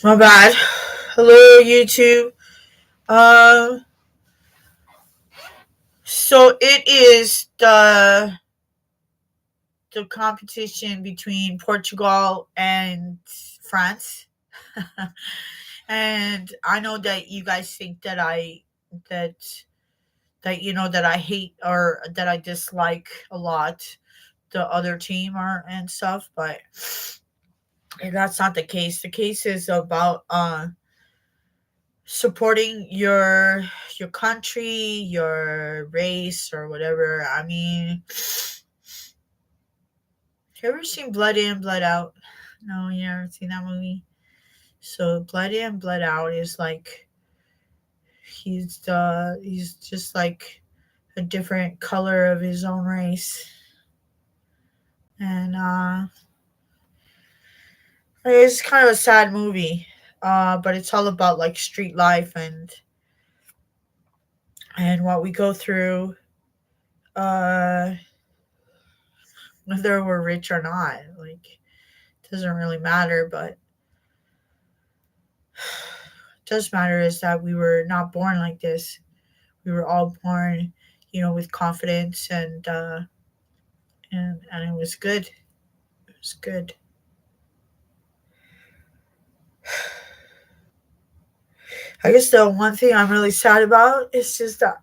My bad. Hello, YouTube. Um, so it is the competition between Portugal and France, and I know that you guys think that that I hate or that I dislike a lot the other team or and stuff, but that's not the case. The case is about supporting your country, your race, or whatever. I mean, you ever seen Blood In, Blood Out? No, you never seen that movie. So Blood In, Blood Out is like he's just like a different color of his own race, and it's kind of a sad movie. But it's all about like street life and what we go through. Uh, whether we're rich or not, like it doesn't really matter, but does matter is that we were not born like this. We were all born, with confidence and it was good. It was good. I guess the one thing I'm really sad about is just that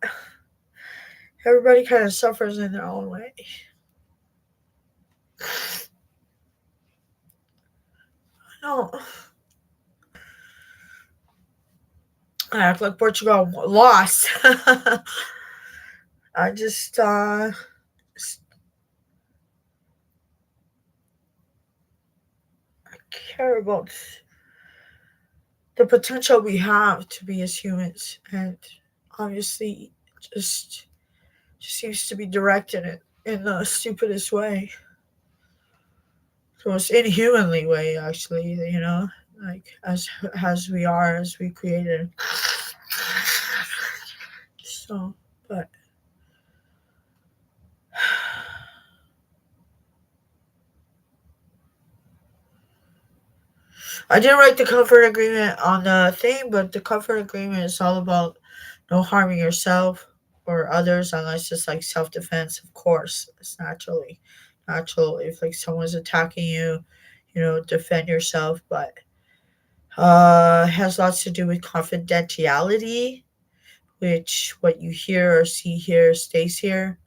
everybody kind of suffers in their own way. No, I act like Portugal lost. I just care about the potential we have to be as humans, and obviously, just just seems to be directed in the stupidest way, the most inhumanly way, actually. Like as we are, as we created. So, but I didn't write the comfort agreement on the thing, but the comfort agreement is all about no harming yourself or others unless it's like self defense. Of course, it's natural if like someone's attacking you, defend yourself. But it has lots to do with confidentiality, which what you hear or see here stays here.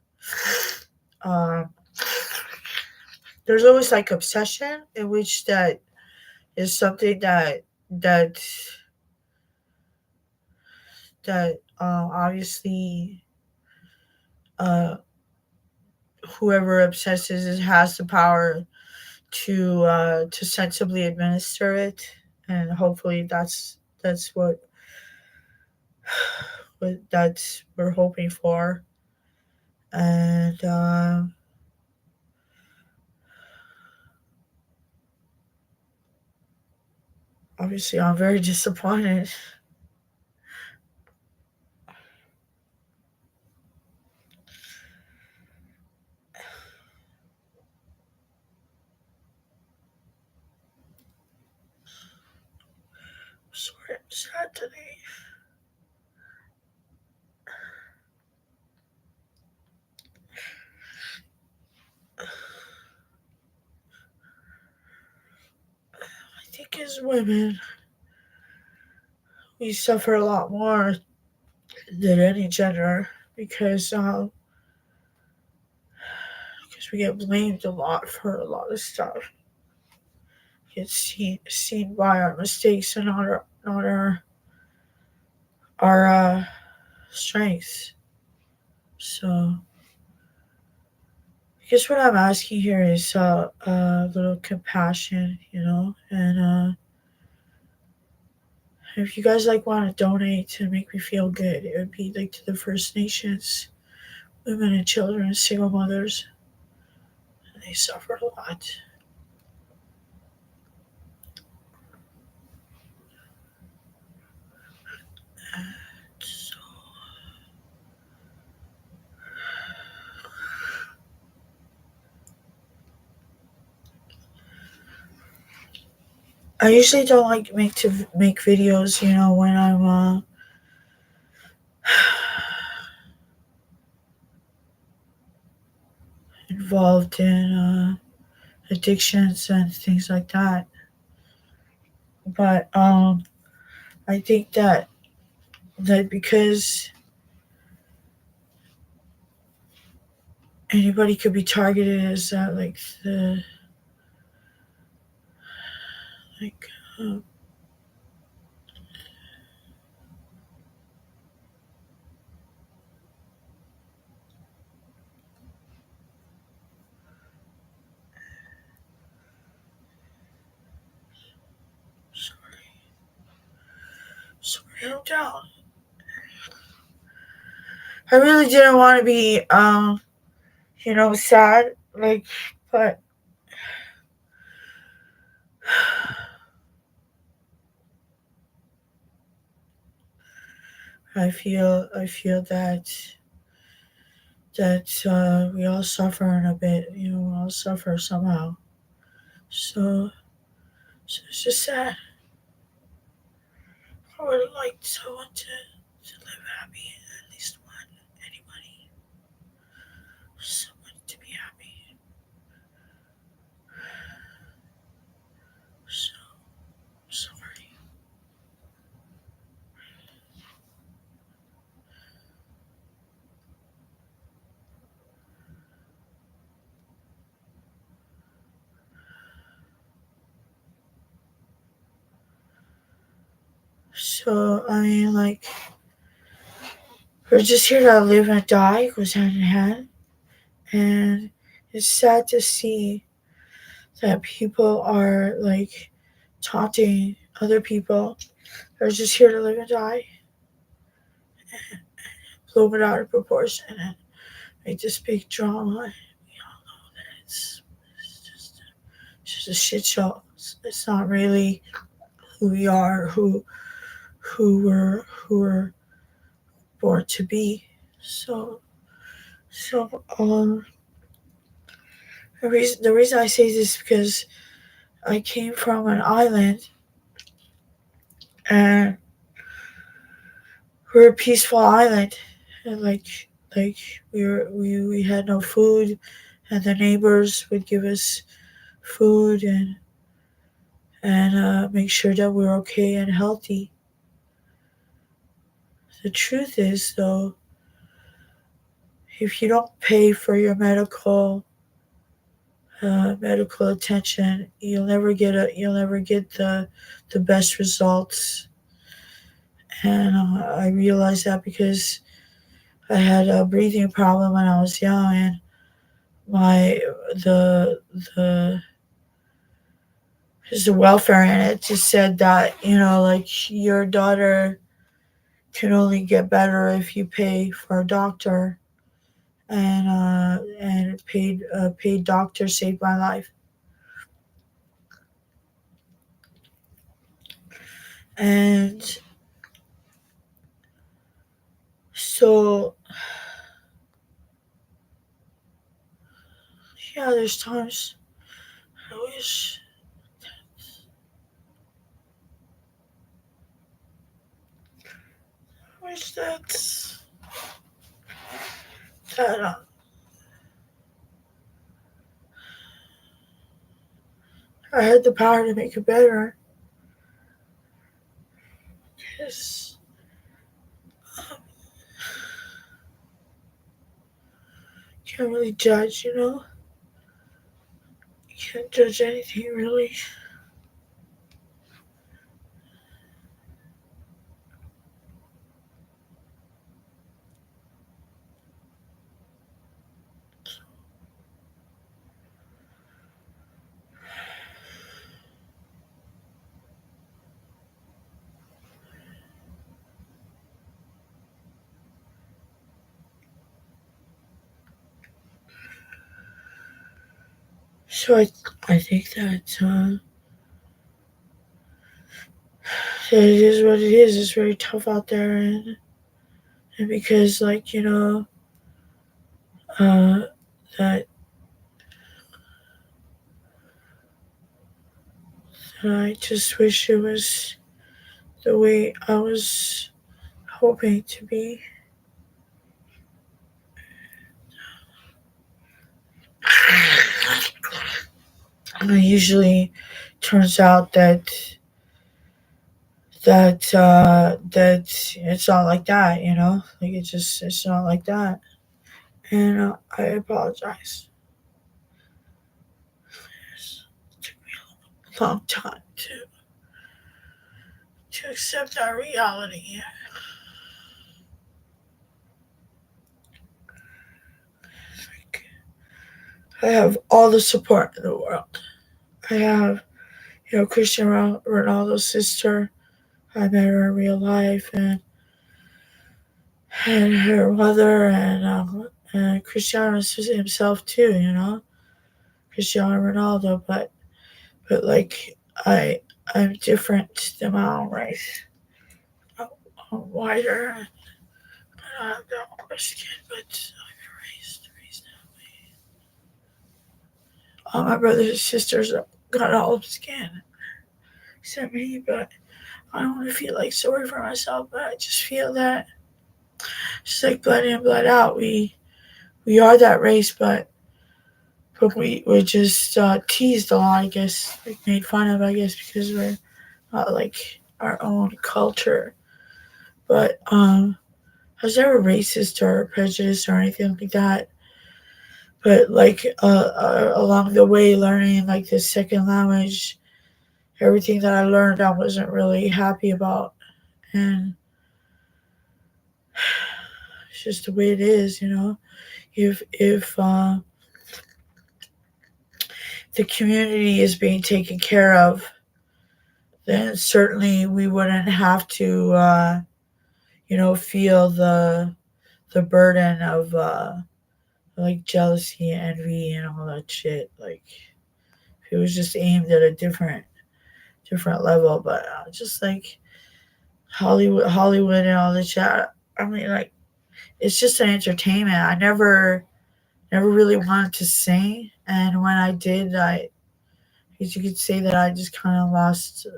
Um, there's always like obsession in which that is something that obviously uh, whoever obsesses has the power to sensibly administer it, and hopefully that's what that's we're hoping for, and obviously I'm very disappointed. Sorry, I'm sad today. I think as women we suffer a lot more than any gender because we get blamed a lot for a lot of stuff. Get seen by our mistakes and not our strengths. So I guess what I'm asking here is a little compassion, and if you guys like want to donate to make me feel good, it would be like to the First Nations, women and children, single mothers. They suffer a lot. So I usually don't like make videos, when I'm involved in addictions and things like that. But I think that because anybody could be targeted as that, the like sorry, sorry, I'm down. I really didn't want to be sad, but I feel that we all suffer in a bit, we all suffer somehow. So, so it's just sad. I would have liked someone to live happy, at least one, anybody, someone to be happy. So sorry. So I mean, we're just here to live and die, goes hand in hand, and it's sad to see that people are taunting other people that are just here to live and die, blow it out of proportion and make this big drama. It's, it's just a shit show. It's not really who we are, who we're born to be. So the reason I say this is because I came from an island and we're a peaceful island, and like we had no food, and the neighbors would give us food and make sure that we're okay and healthy. The truth is, though, if you don't pay for your medical attention, you'll never get the best results. And I realized that because I had a breathing problem when I was young, and my the there's a welfare in it just said that your daughter can only get better if you pay for a doctor, and paid doctor saved my life. And so yeah, there's times I wish that I had the power to make it better. Because you can't really judge, you can't judge anything really. So I think that it is what it is. It's very tough out there, and because uh that And I just wish it was the way I was hoping to be. And it usually turns out that it's not like that, like it's not like that. And I apologize. It took me a long time to accept that reality. Like, I have all the support in the world. I have, Cristiano Ronaldo's sister. I met her in real life, and her mother, and Cristiano himself too. Cristiano Ronaldo, but like I'm different than my own race. I'm, I'm whiter, and I have darker skin, but I'm raised that way. All my brothers and sisters got olive skin, except me, but I don't want to feel like sorry for myself, but I just feel that just like blood in, blood out, we are that race, but we're just teased a lot, I guess, like made fun of, I guess, because we're not like our own culture. But I was never racist or prejudiced or anything like that. But like along the way, learning like this second language, everything that I learned, I wasn't really happy about, and it's just the way it is. If the community is being taken care of, then certainly we wouldn't have to, feel the burden of like jealousy, envy, and all that shit. Like it was just aimed at a different level, but just like Hollywood and all this shit. I mean, like it's just an entertainment. I never really wanted to sing, and when I did, guess you could say that I just kind of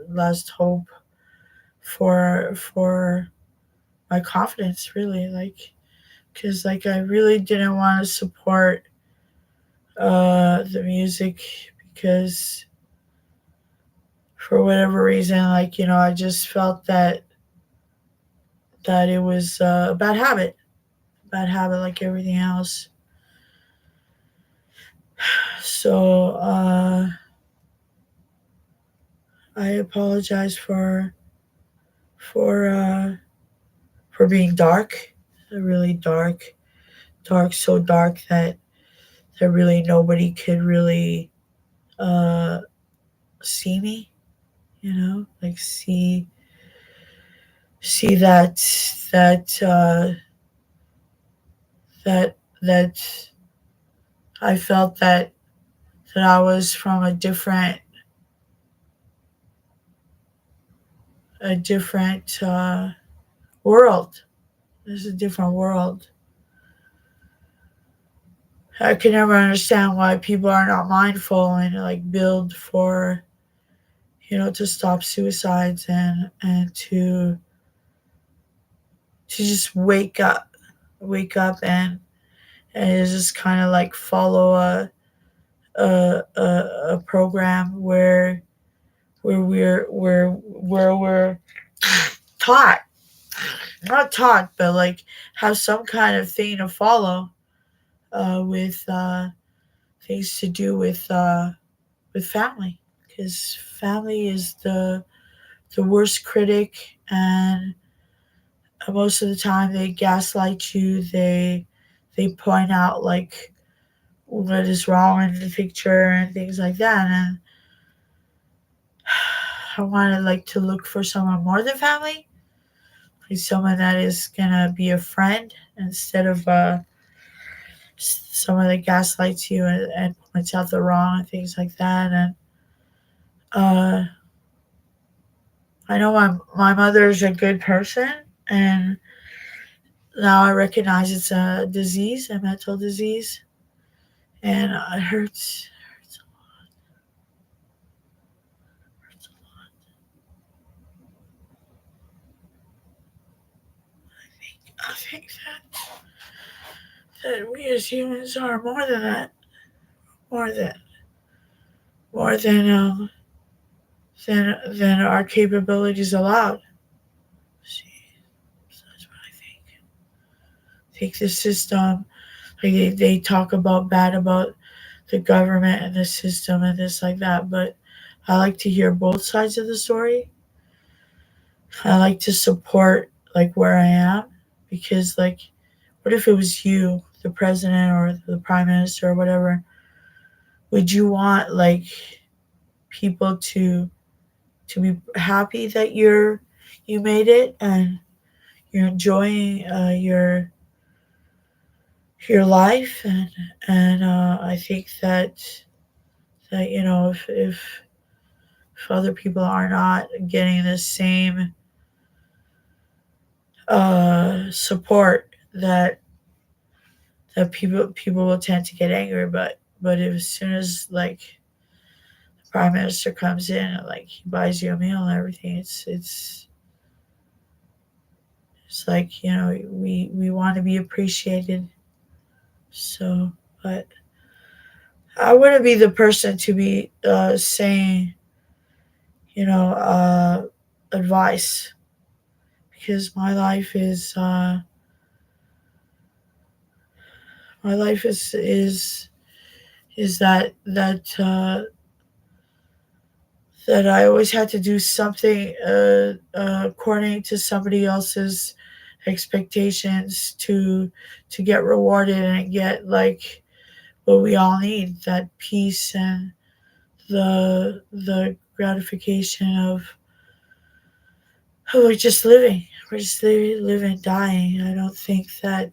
lost hope for my confidence, really, like because like I really didn't want to support the music because for whatever reason, like I just felt that it was a bad habit like everything else. So I apologize for uh, for being dark, really dark, so dark that really nobody could really uh, see me. Like see that I felt that I was from a different world. This is a different world. I can never understand why people are not mindful and like build for to stop suicides and to just wake up and just kind of like follow a program where we're taught, not taught, but like have some kind of thing to follow with things to do with family, because family is the worst critic, and most of the time they gaslight you. They point out like what is wrong in the picture and things like that. And I wanted like to look for someone more than family, like someone that is gonna be a friend instead of someone that gaslights you and points out the wrong and things like that. And uh, I know my mother is a good person, and now I recognize it's a disease, a mental disease, and it hurts I think that we as humans are more than that, more than more than our capabilities allowed. See, so that's what I think. I think the system, like they talk about bad about the government and the system and this like that, but I like to hear both sides of the story. I like to support like where I am because like what if it was you, the president or the prime minister or whatever? Would you want like people to be happy that you made it and you're enjoying your life and I think that if other people are not getting the same support that people will tend to get angry, but as soon as like the prime minister comes in and like he buys you a meal and everything, it's like we want to be appreciated. So, but I wouldn't be the person to be saying you know advice because my life is that I always had to do something according to somebody else's expectations to get rewarded and get like what we all need, that peace and the gratification of like just living. We're just living, dying. I don't think that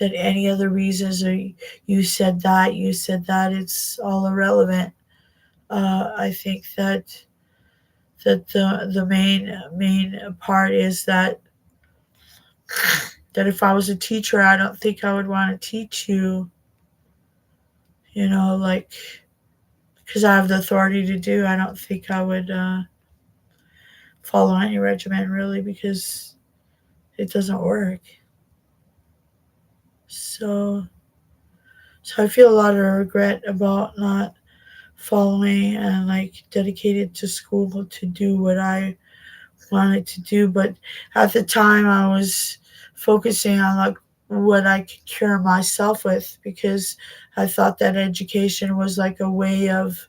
any other reasons or you said that it's all irrelevant. I think that the main part is that if I was a teacher, I don't think I would want to teach you, like because I have the authority to do. I don't think I would follow any regimen really because it doesn't work. So so I feel a lot of regret about not following and like dedicated to school to do what I wanted to do, but at the time I was focusing on like what I could cure myself with because I thought that education was like a way of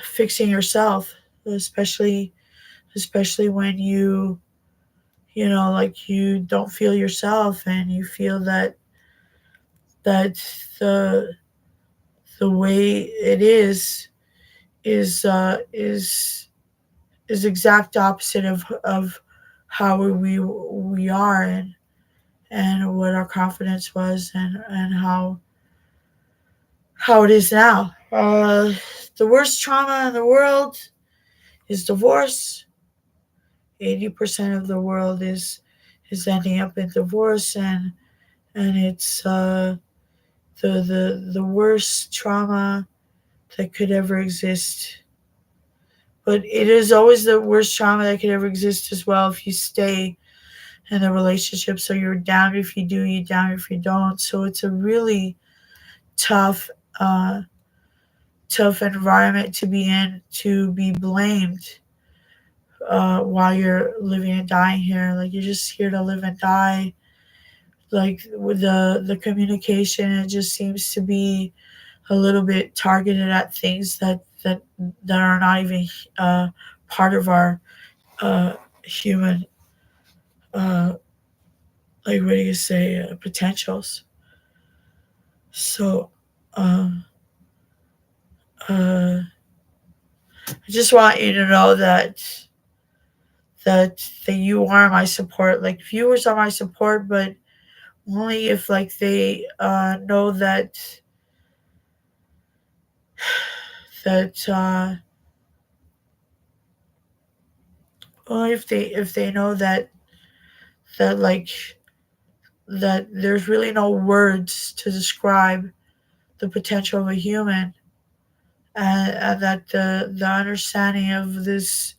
fixing yourself, especially especially when like you don't feel yourself and you feel that the the way it is is exact opposite of how we are and what our confidence was and how it is now. The worst trauma in the world is divorce. 80% of the world is ending up in divorce, and it's the worst trauma that could ever exist. But it is always the worst trauma that could ever exist as well if you stay in the relationship. So you're down if you do, you're down if you don't. So it's a really tough, uh, tough environment to be in to be blamed while you're living and dying here. Like you're just here to live and die. Like with the communication, it just seems to be a little bit targeted at things that are not even uh, part of our human uh, like what do you say potentials. So um, uh, I just want you to know that you are my support. Like viewers are my support, but only if like they know that only if they know that like that there's really no words to describe the potential of a human and that the understanding of this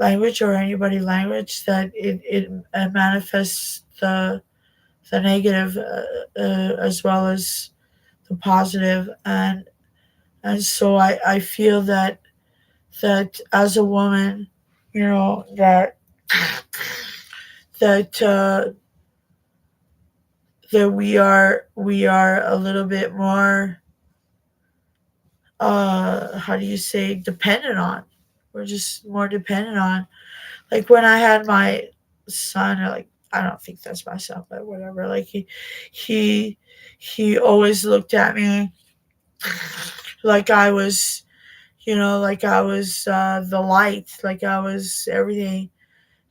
language or anybody language, that it manifests the negative, as well as the positive. And so I feel that as a woman, that that we are a little bit more, how do you say, dependent on. We're just more dependent on, like when I had my son, or like, I don't think that's my son, but whatever. Like he he always looked at me like I was, like I was, the light, like I was everything.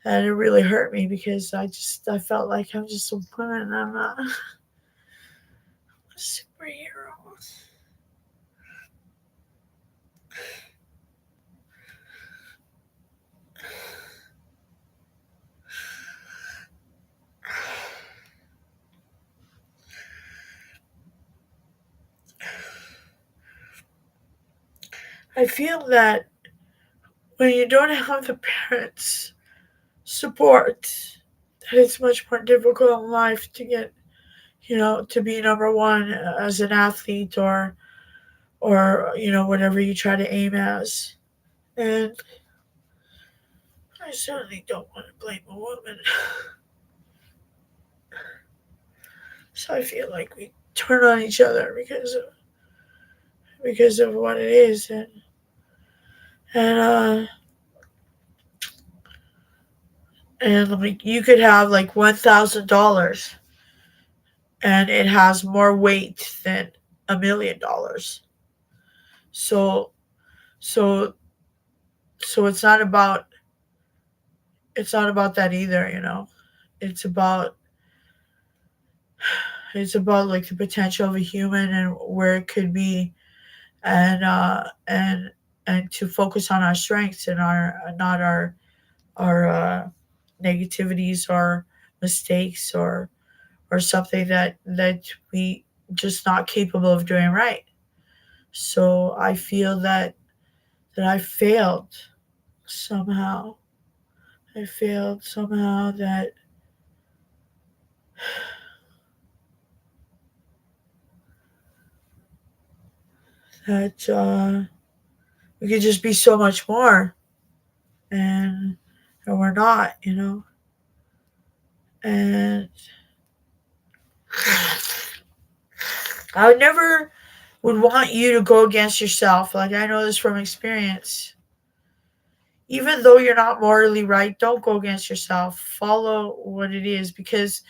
And it really hurt me because I felt like I'm just a woman and I'm not a superhero. I feel that when you don't have the parents' support, that it's much more difficult in life to get, to be number one as an athlete, or whatever you try to aim as. And I certainly don't want to blame a woman. So I feel like we turn on each other because of what it is. And like you could have like $1,000 and it has more weight than $1 million. So so so it's not about that either. It's about like the potential of a human and where it could be, and to focus on our strengths and our not our negativities or mistakes, or something that we just not capable of doing right. So I feel that I failed somehow. I failed somehow, that we could just be so much more, and we're not. And I would never would want you to go against yourself. Like, I know this from experience. Even though you're not morally right, don't go against yourself. Follow what it is, because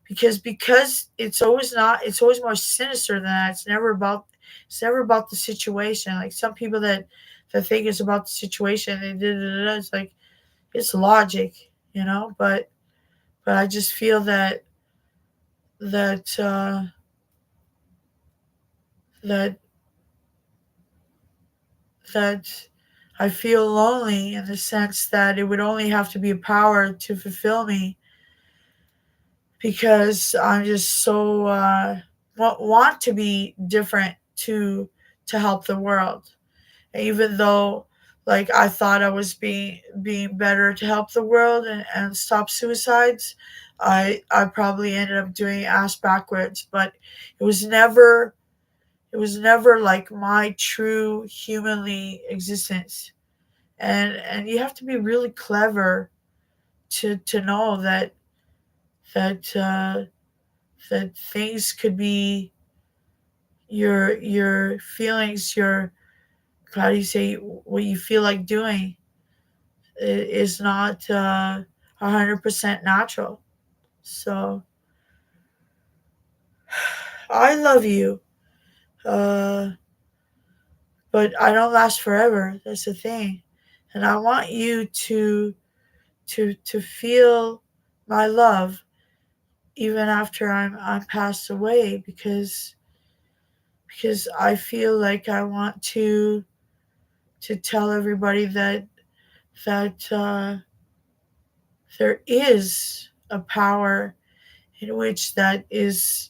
it's always more sinister than that. It's never about the situation. Like some people that think it's about the situation, it's like it's logic. But I just feel that that that I feel lonely in the sense that it would only have to be a power to fulfill me, because I'm just so, want to be different to help the world. Even though, like, I thought I was being better to help the world and stop suicides, I probably ended up doing ass backwards. But it was never it was never like my true humanly existence. And you have to be really clever to know that that things could be your feelings, your, how do you say, what you feel like doing is not 100% natural. So I love you, uh, but I don't last forever. That's the thing, and I want you to feel my love even after I'm passed away, because I feel like I want to tell everybody that there is a power in which that is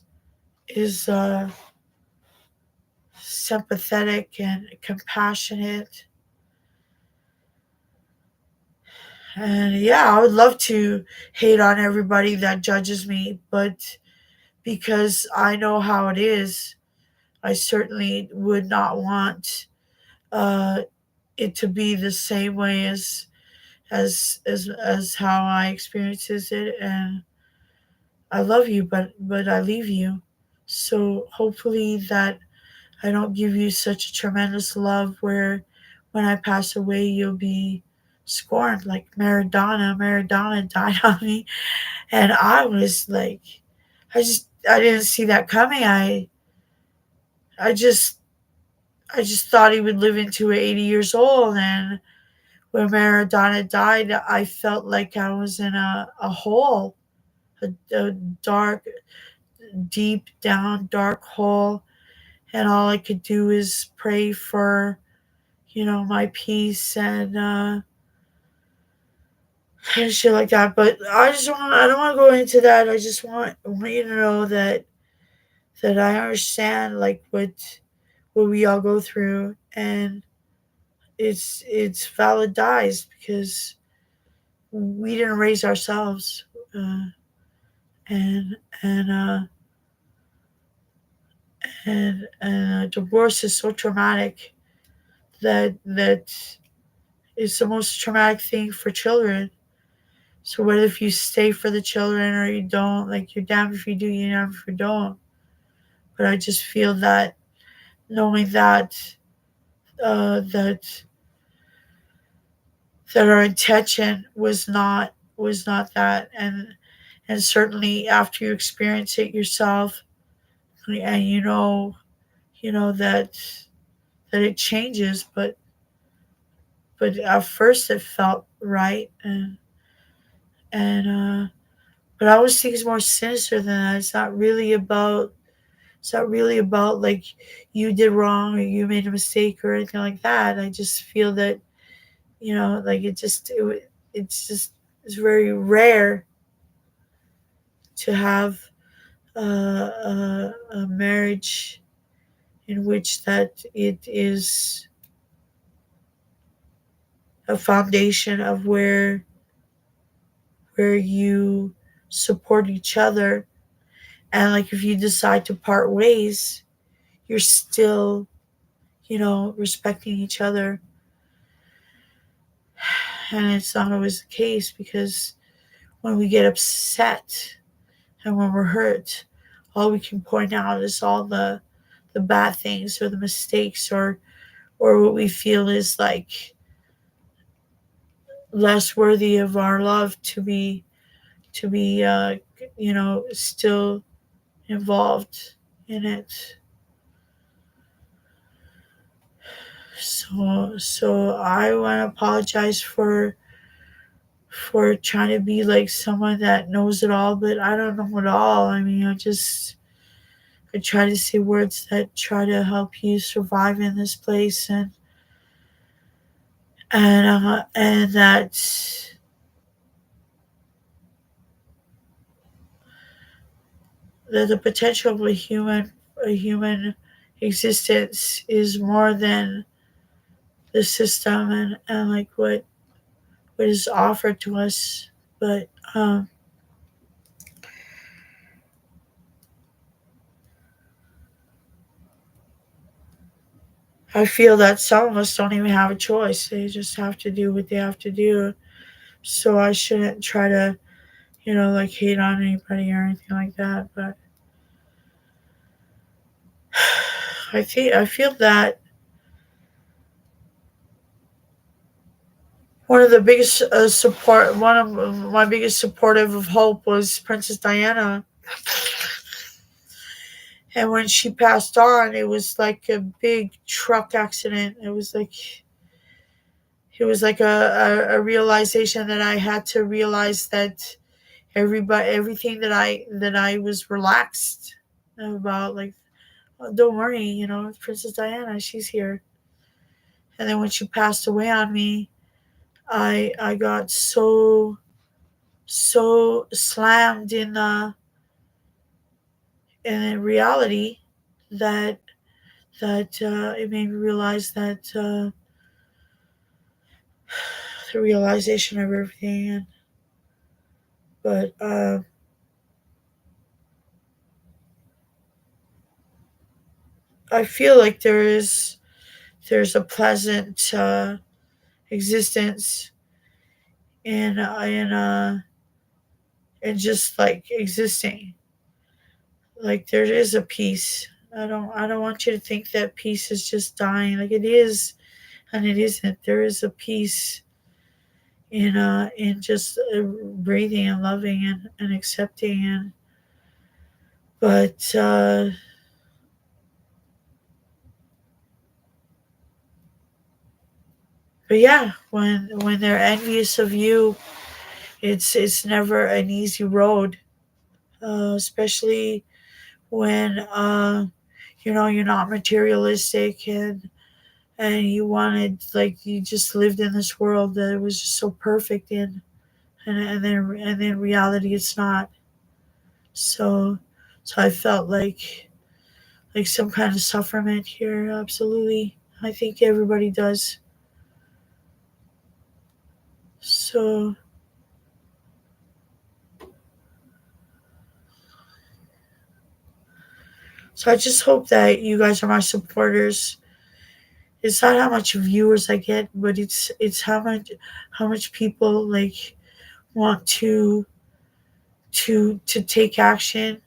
sympathetic and compassionate, And yeah, I would love to hate on everybody that judges me, but because I know how it is, I certainly would not want uh, it to be the same way as how I experiences it. And I love you, but I leave you. So hopefully that I don't give you such a tremendous love where when I pass away you'll be scorned like Maradona. Maradona died on me, and I was like, I didn't see that coming. I just I just thought he would live into 80 years old, and when Maradona died, I felt like I was in a hole, a dark, deep down, dark hole, and all I could do is pray for, my peace and shit like that. But I don't want to go into that. I just want you to know that I understand like what we all go through, and it's valid dies because we didn't raise ourselves, uh, and and divorce is so traumatic that it's the most traumatic thing for children. So whether if you stay for the children or you don't, like you're damned if you do, you're damned if you don't. But I just feel that knowing that our intention was not that, and certainly after you experience it yourself, and that it changes, but at first it felt right, and but I always think it's more sinister than that. It's not really about like you did wrong or you made a mistake or anything like that. I just feel that like it's just it's very rare to have a marriage in which that it is a foundation of where you support each other, and like if you decide to part ways, you're still respecting each other. And it's not always the case because when we get upset and when we're hurt, all we can point out is all the bad things or the mistakes or what we feel is like less worthy of our love to be still involved in it. So I want to apologize for trying to be like someone that knows it all, but I don't know it all. I mean, I try to say words that try to help you survive in this place, and that the potential of a human existence is more than the system and like what is offered to us. But I feel that some of us don't even have a choice. They just have to do what they have to do. So I shouldn't try to, like hate on anybody or anything like that. But I feel that one of my biggest supportive of hope was Princess Diana. And when she passed on, it was like a big truck accident. It was like a realization that I had to realize that everything that I was relaxed about, like, oh, don't worry, Princess Diana, she's here. And then when she passed away on me, I got so slammed in reality that it made me realize that the realization of everything. And but I feel like there's a pleasant existence in just like existing. Like there is a peace. I don't want you to think that peace is just dying. Like it is and it isn't. There is a peace in just breathing and loving and accepting but but yeah, when they're envious of you, it's never an easy road. Especially when you're not materialistic and you wanted, like, you just lived in this world that was just so perfect and then reality it's not. So so I felt like some kind of sufferment here. Absolutely, I think everybody does. So so I just hope that you guys are my supporters. It's not how much viewers I get, but it's how much people like want to take action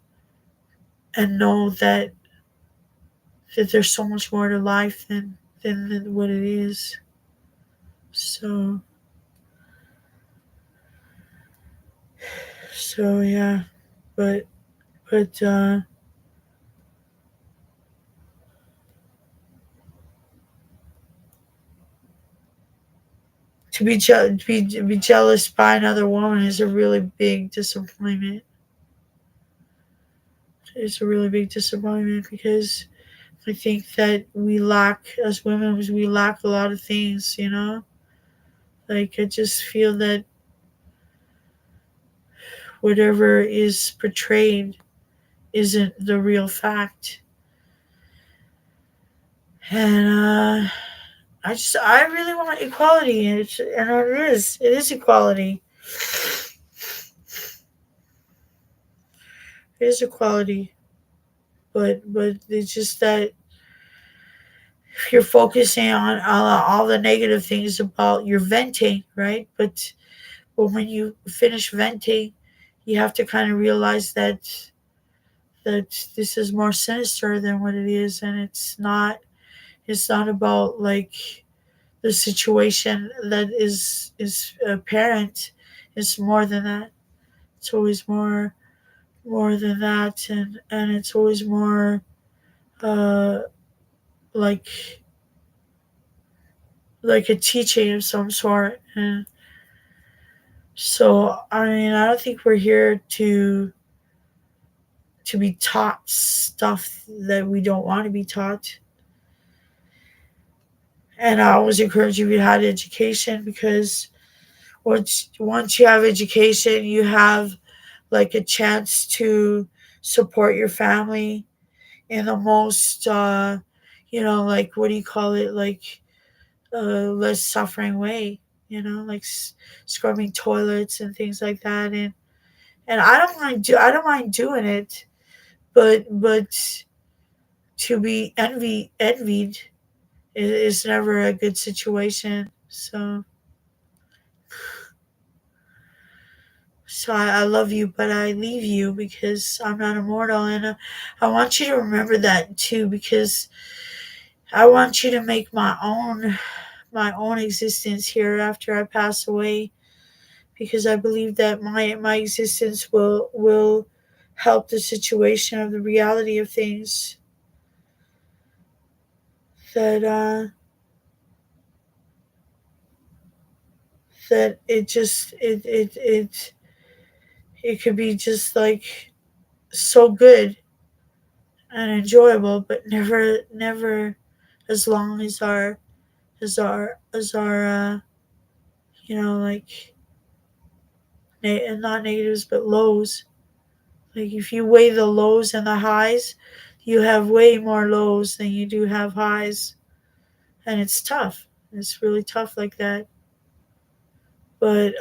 and know that there's so much more to life than what it is. So so yeah, but but to be jealous by another woman is a really big disappointment. It's a really big disappointment because I think that we lack, as women, we lack a lot of things. Like I just feel that whatever is portrayed isn't the real fact, and I really want equality, and it is equality. It is equality, but it's just that if you're focusing on all the negative things about your venting, right? But when you finish venting, you have to kind of realize that this is more sinister than what it is, and it's not about like the situation that is apparent. It's more than that. It's always more than that, and it's always more uh like like a teaching of some sort. And so I mean, I don't think we're here to be taught stuff that we don't want to be taught. And I always encourage you to have education, because once you have education, you have like a chance to support your family in the most like, what do you call it, like less suffering way. Like scrubbing toilets and things like that. And I don't mind doing it, but to be envied is never a good situation. So I love you, but I leave you because I'm not immortal, and I want you to remember that too, because I want you to make my own existence here after I pass away, because I believe that my existence will help the situation of the reality of things, that that it could be just like so good and enjoyable, but never as long as our like not negatives but lows. Like if you weigh the lows and the highs, you have way more lows than you do have highs, and it's tough. It's really tough like that. But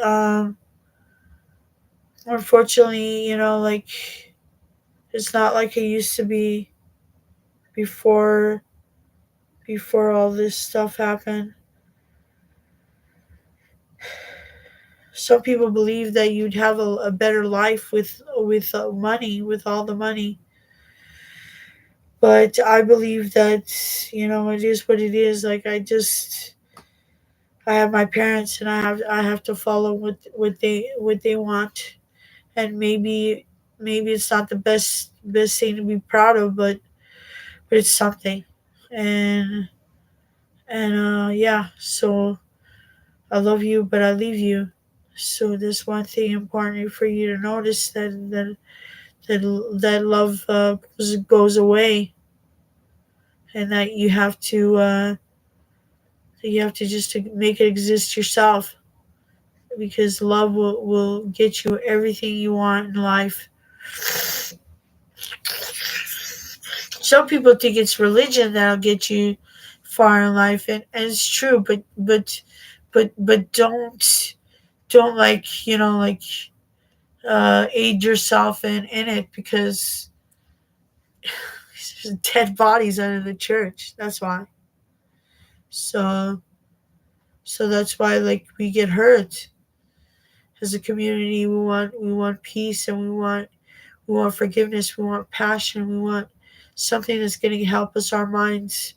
unfortunately, like it's not like it used to be before all this stuff happened. Some people believe that you'd have a better life with money, with all the money. But I believe that it is what it is. Like I have my parents, and I have to follow what they want. And maybe it's not the best thing to be proud of, but it's something. And yeah, so I love you, but I leave you. So there's one thing important for you to notice, that love goes away, and that you have to just to make it exist yourself, because love will get you everything you want in life. Some people think it's religion that'll get you far in life, and it's true, but don't aid yourself in it, because there's dead bodies under the church. That's why. So that's why, like, we get hurt as a community. We want peace, and we want forgiveness, we want passion, we want something that's going to help us, our minds,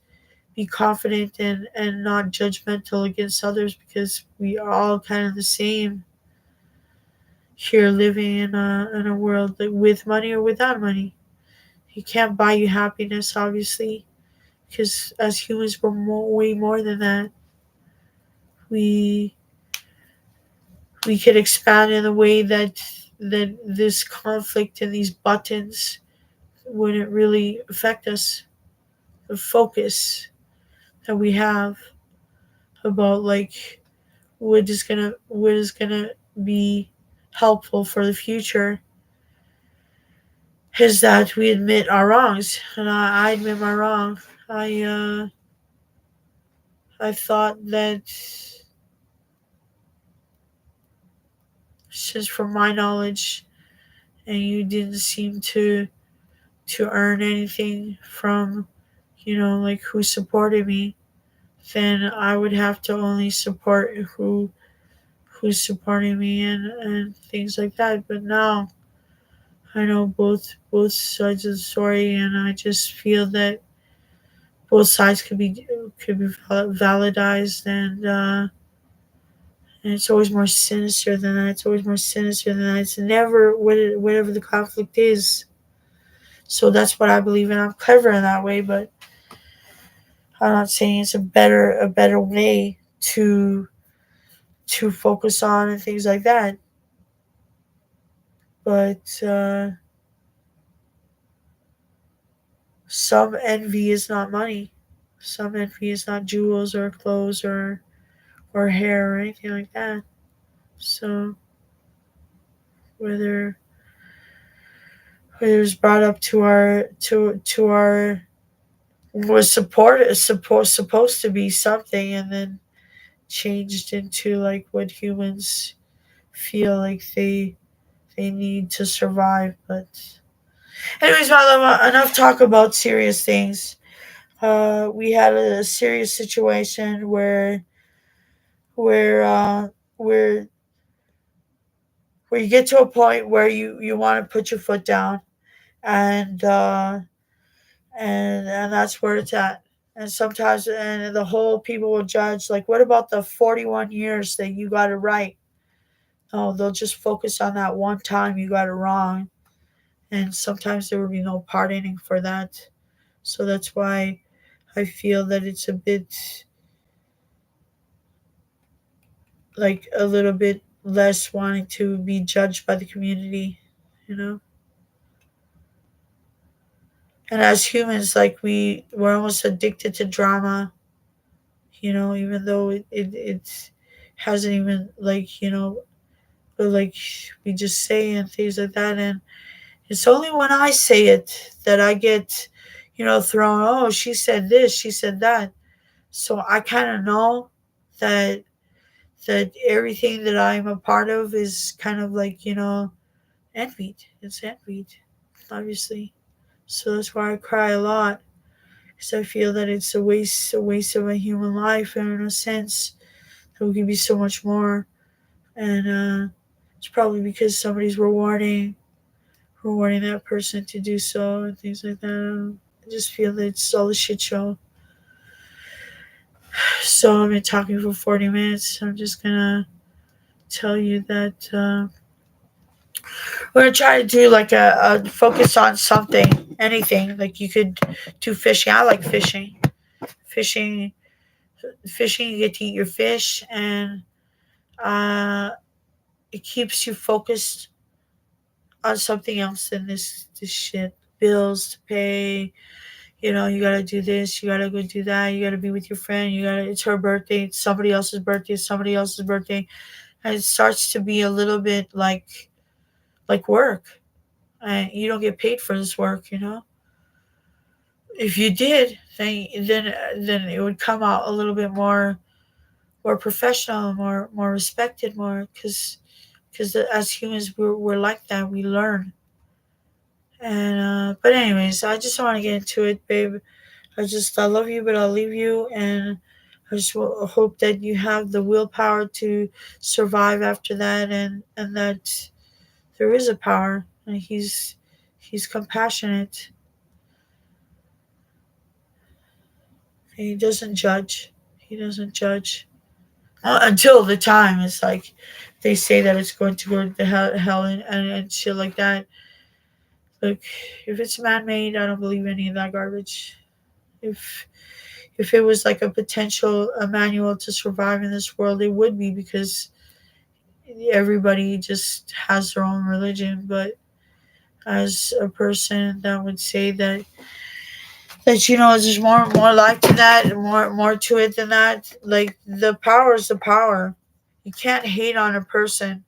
be confident and not judgmental against others, because we are all kind of the same here, living in a world that, with money or without money. You can't buy you happiness, obviously, because as humans we're way more than that. We we could expand in a way that this conflict and these buttons wouldn't really affect us. The focus that we have about, like, what is gonna be helpful for the future is that we admit our wrongs. And I admit my wrong. I thought that, since from my knowledge, and you didn't seem to earn anything from, like, who supported me, then I would have to only support who's supporting me, and things like that. But now I know both sides of the story, and I just feel that both sides could be validized, and it's always more sinister than that. It's always more sinister than that. It's never whatever the conflict is. So that's what I believe in. I'm clever in that way, but I'm not saying it's a better way to focus on and things like that. But some envy is not money. Some envy is not jewels or clothes or hair or anything like that. So whether whether it's brought up to our was supposed to be something, and then changed into, like, what humans feel like they need to survive. But anyways, my love, enough talk about serious things. We had a serious situation where uh, where where you get to a point where you want to put your foot down, and and that's where it's at. And sometimes, and the whole people will judge, like, what about the 41 years that you got it right? No, they'll just focus on that one time you got it wrong, and sometimes there will be no pardoning for that. So that's why I feel that it's a bit, like, a little bit less wanting to be judged by the community, you know. And as humans, like, we're almost addicted to drama, even though it hasn't even, like, but, like, we just say and things like that. And it's only when I say it that I get, thrown. Oh, she said this, she said that. So I kind of know that that everything that I'm a part of is kind of like, envied. It's envied, obviously. So that's why I cry a lot, because I feel that it's a waste of a human life, and in a sense, there could be so much more. And it's probably because somebody's rewarding that person to do so and things like that. I just feel that it's all a shit show. So I've been talking for 40 minutes. I'm just gonna tell you that we're gonna try to do like a focus on something, anything. Like you could do fishing. I like fishing. Fishing, fishing. You get to eat your fish, and uh, it keeps you focused on something else than this shit. Bills to pay. You gotta do this. You gotta go do that. You gotta be with your friend. You gotta. It's her birthday. It's somebody else's birthday. It's somebody else's birthday, and it starts to be a little bit like work. And you don't get paid for this work. If you did, then it would come out a little bit more professional, more respected, more because as humans we're like that. We learn. And but anyways, I just want to get into it, babe. I love you, but I'll leave you, and I just hope that you have the willpower to survive after that, and that there is a power, and he's compassionate. He doesn't judge. He doesn't judge until the time. It's like they say that it's going to go to hell and shit like that. Like if it's man made, I don't believe any of that garbage. If if it was like a potential a manual to survive in this world, it would be, because everybody just has their own religion. But as a person that would say that there's more life to that, more to it than that. Like the power is the power. You can't hate on a person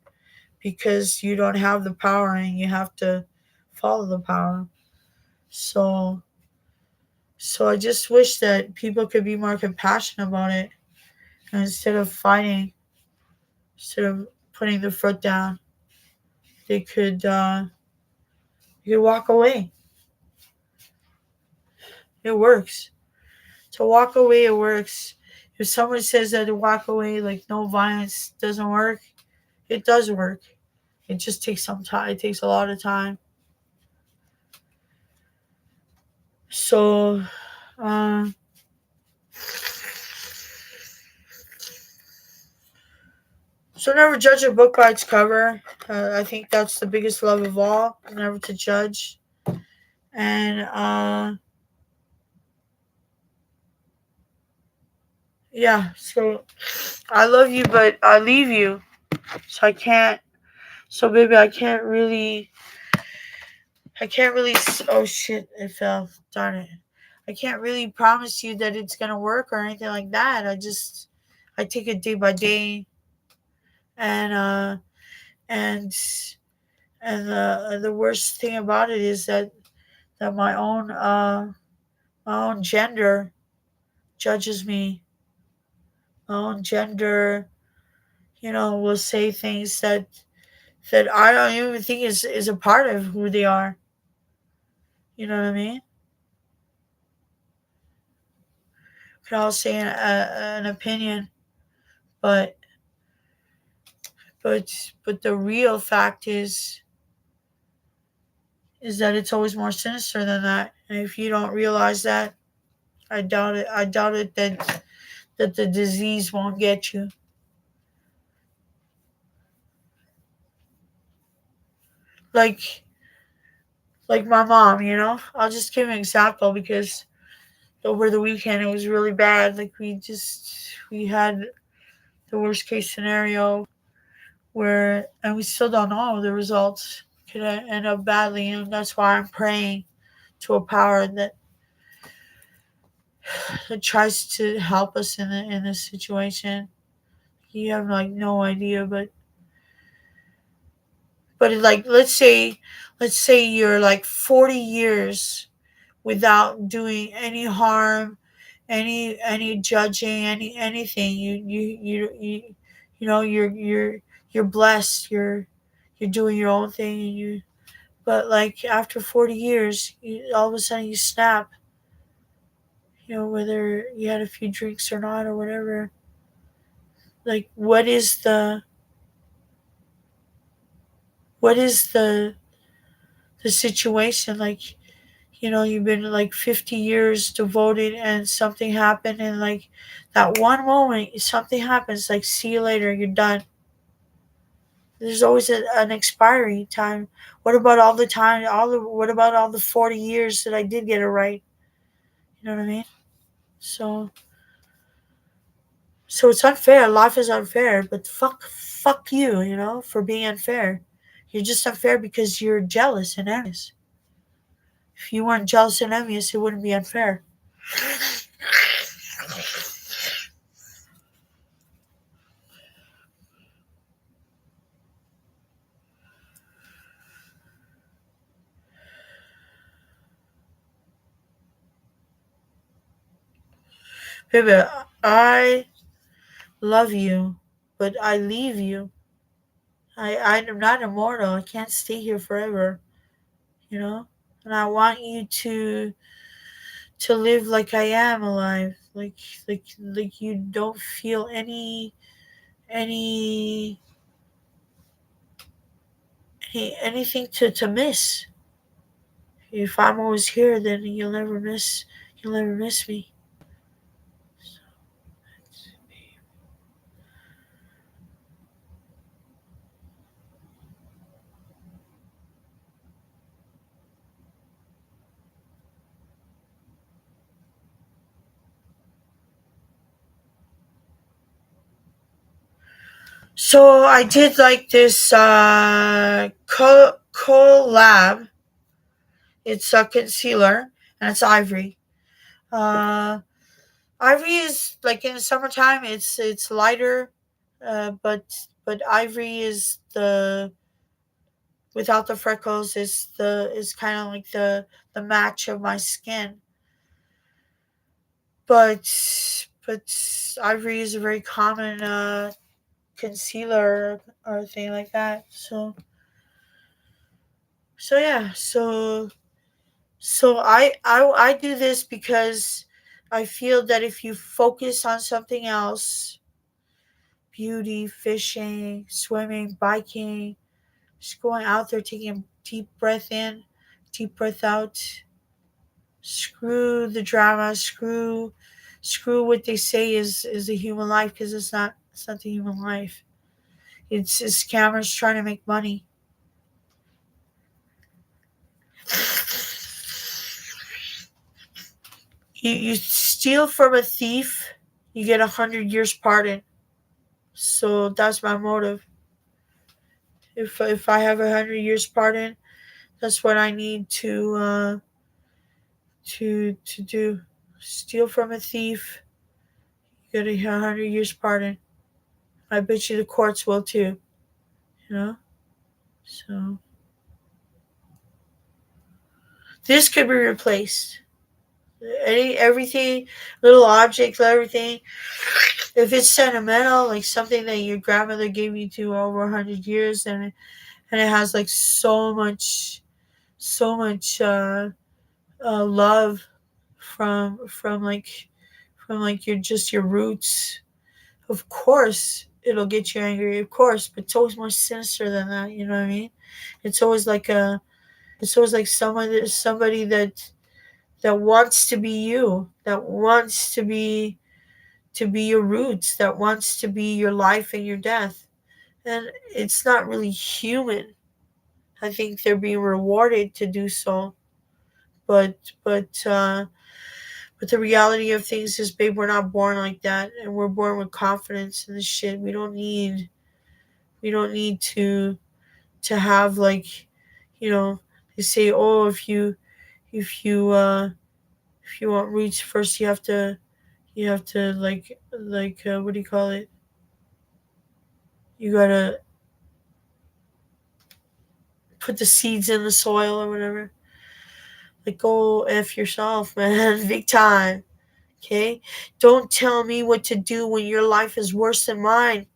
because you don't have the power, and you have to follow the power. So so I just wish that people could be more compassionate about it, and instead of fighting, instead of putting their foot down, they could you could walk away. It works. To walk away, it works. If someone says that to walk away, like no violence doesn't work, it does work. It just takes some time. It takes a lot of time. So, uh, so never judge a book by its cover. I think that's the biggest love of all. Never to judge. And yeah. So I love you, but I leave you. So I can't. So baby, I can't really. Oh shit! It fell. Darn it! I can't really promise you that it's gonna work or anything like that. I take it day by day, and and the worst thing about it is that my own gender judges me. My own gender, will say things that I don't even think is a part of who they are. You know what I mean? Could all say an opinion, but but the real fact is that it's always more sinister than that. And if you don't realize that, I doubt it. I doubt it that the disease won't get you. Like like my mom, I'll just give an example because over the weekend it was really bad. Like we had the worst case scenario where, and we still don't know the results. Could end up badly, and that's why I'm praying to a power that tries to help us in this situation. You have like no idea, but like let's say you're like 40 years without doing any harm, any judging, anything. you're blessed. You're doing your own thing, and you but like after 40 years, all of a sudden you snap. Whether you had a few drinks or not or whatever. Like what is the situation? Like, you've been like 50 years devoted and something happened, and like that one moment something happens, like, see you later, you're done. There's always an expiry time. What about all the time, what about all the 40 years that I did get it right? You know what I mean? So so it's unfair. Life is unfair, but fuck you, for being unfair. You're just unfair because you're jealous and envious. If you weren't jealous and envious, it wouldn't be unfair. Baby, I love you, but I leave you. I'm not immortal. I can't stay here forever, you know? And I want you to live like I am alive. Like you don't feel any anything to miss. If I'm always here, then you'll never miss me. So I did like this collab. It's a concealer and it's ivory. Uh, Ivory is like in the summertime. It's lighter, but ivory is the without the freckles. Is kind of like the match of my skin. But ivory is a very common concealer or thing like that. So yeah. So I do this because I feel that if you focus on something else, beauty, fishing, swimming, biking, just going out there, taking a deep breath in, deep breath out. Screw the drama. Screw what they say is a human life, because it's not the human life. It's scammers trying to make money. You steal from a thief, you get 100 years pardon. So that's my motive. If I have 100 years pardon, that's what I need to do. Steal from a thief, you get 100 years pardon. I bet you the courts will too. You know. So this could be replaced. Everything, little objects, everything. If it's sentimental, like something that your grandmother gave you to over 100 years, and it has like so much love from like your roots. Of course, it'll get you angry. Of course, but it's always more sinister than that. You know what I mean? It's always like a. It's always like somebody that wants to be you, that wants to be your roots, that wants to be your life and your death. And it's not really human. I think they're being rewarded to do so. But but uh but the reality of things is, babe, we're not born like that, and we're born with confidence in this shit. We don't need to have, like, they say, oh, if you if you want roots, first you have to what do you call it? You gotta put the seeds in the soil or whatever. Like, go F yourself, man. Big time. Okay? Don't tell me what to do when your life is worse than mine.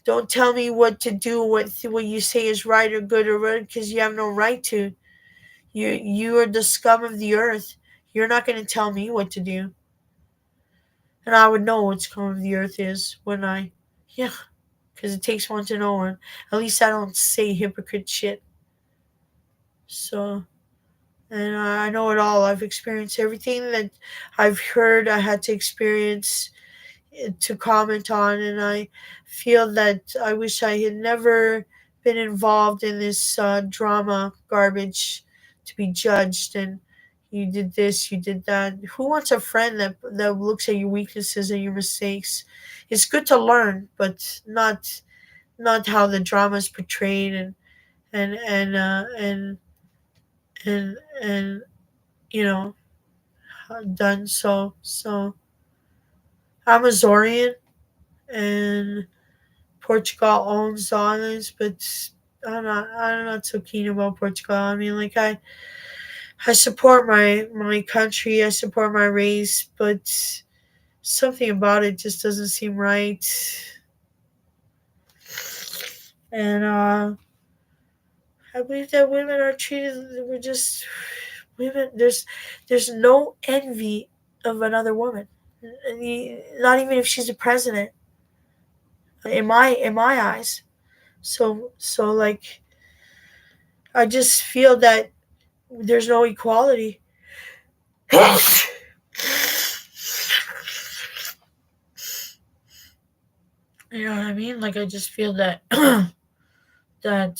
Don't tell me what to do, what you say is right or good or right, because you have no right to. You are the scum of the earth. You're not going to tell me what to do. And I would know what scum of the earth is when I, yeah, because it takes one to know one. At least I don't say hypocrite shit. So, and I know it all. I've experienced everything that I've heard I had to experience to comment on, and I feel that I wish I had never been involved in this drama garbage to be judged and you did this, you did that. Who wants a friend that looks at your weaknesses and your mistakes? It's good to learn, but not how the drama is portrayed and and uh, and and you know done. So I'm a Zorian and Portugal owns the islands, but I'm not so keen about Portugal. I mean, like I support my country, I support my race, but something about it just doesn't seem right. And I believe that women are treated. We're just women. There's no envy of another woman, not even if she's a president. In my eyes, so like I just feel that there's no equality. You know what I mean? Like I just feel that that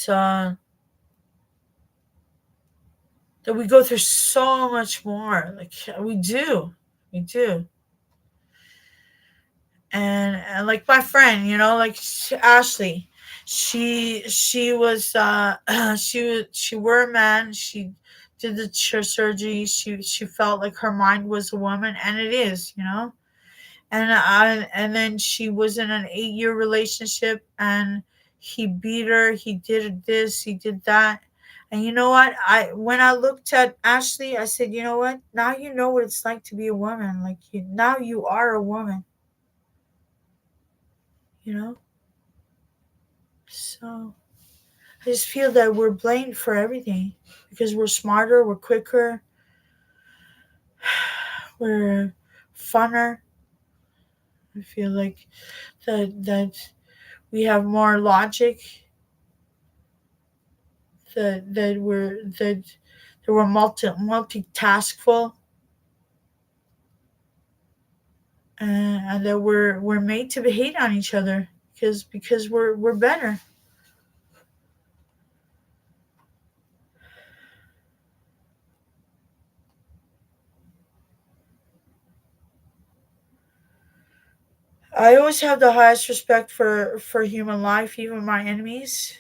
that we go through so much more. Like we do. And like my friend, like Ashley, she was she were a man. She did the surgery. She felt like her mind was a woman, and it is, and then she was in an 8-year relationship, and he beat her. He did this. He did that. And you know what? I When I looked at Ashley, I said, you know what? Now you know what it's like to be a woman. Like now you are a woman. You know. So I just feel that we're blamed for everything because we're smarter, we're quicker, we're funner. I feel like that we have more logic, that we're multitaskful, and that we're made to hate on each other because we're better. I always have the highest respect for human life, even my enemies,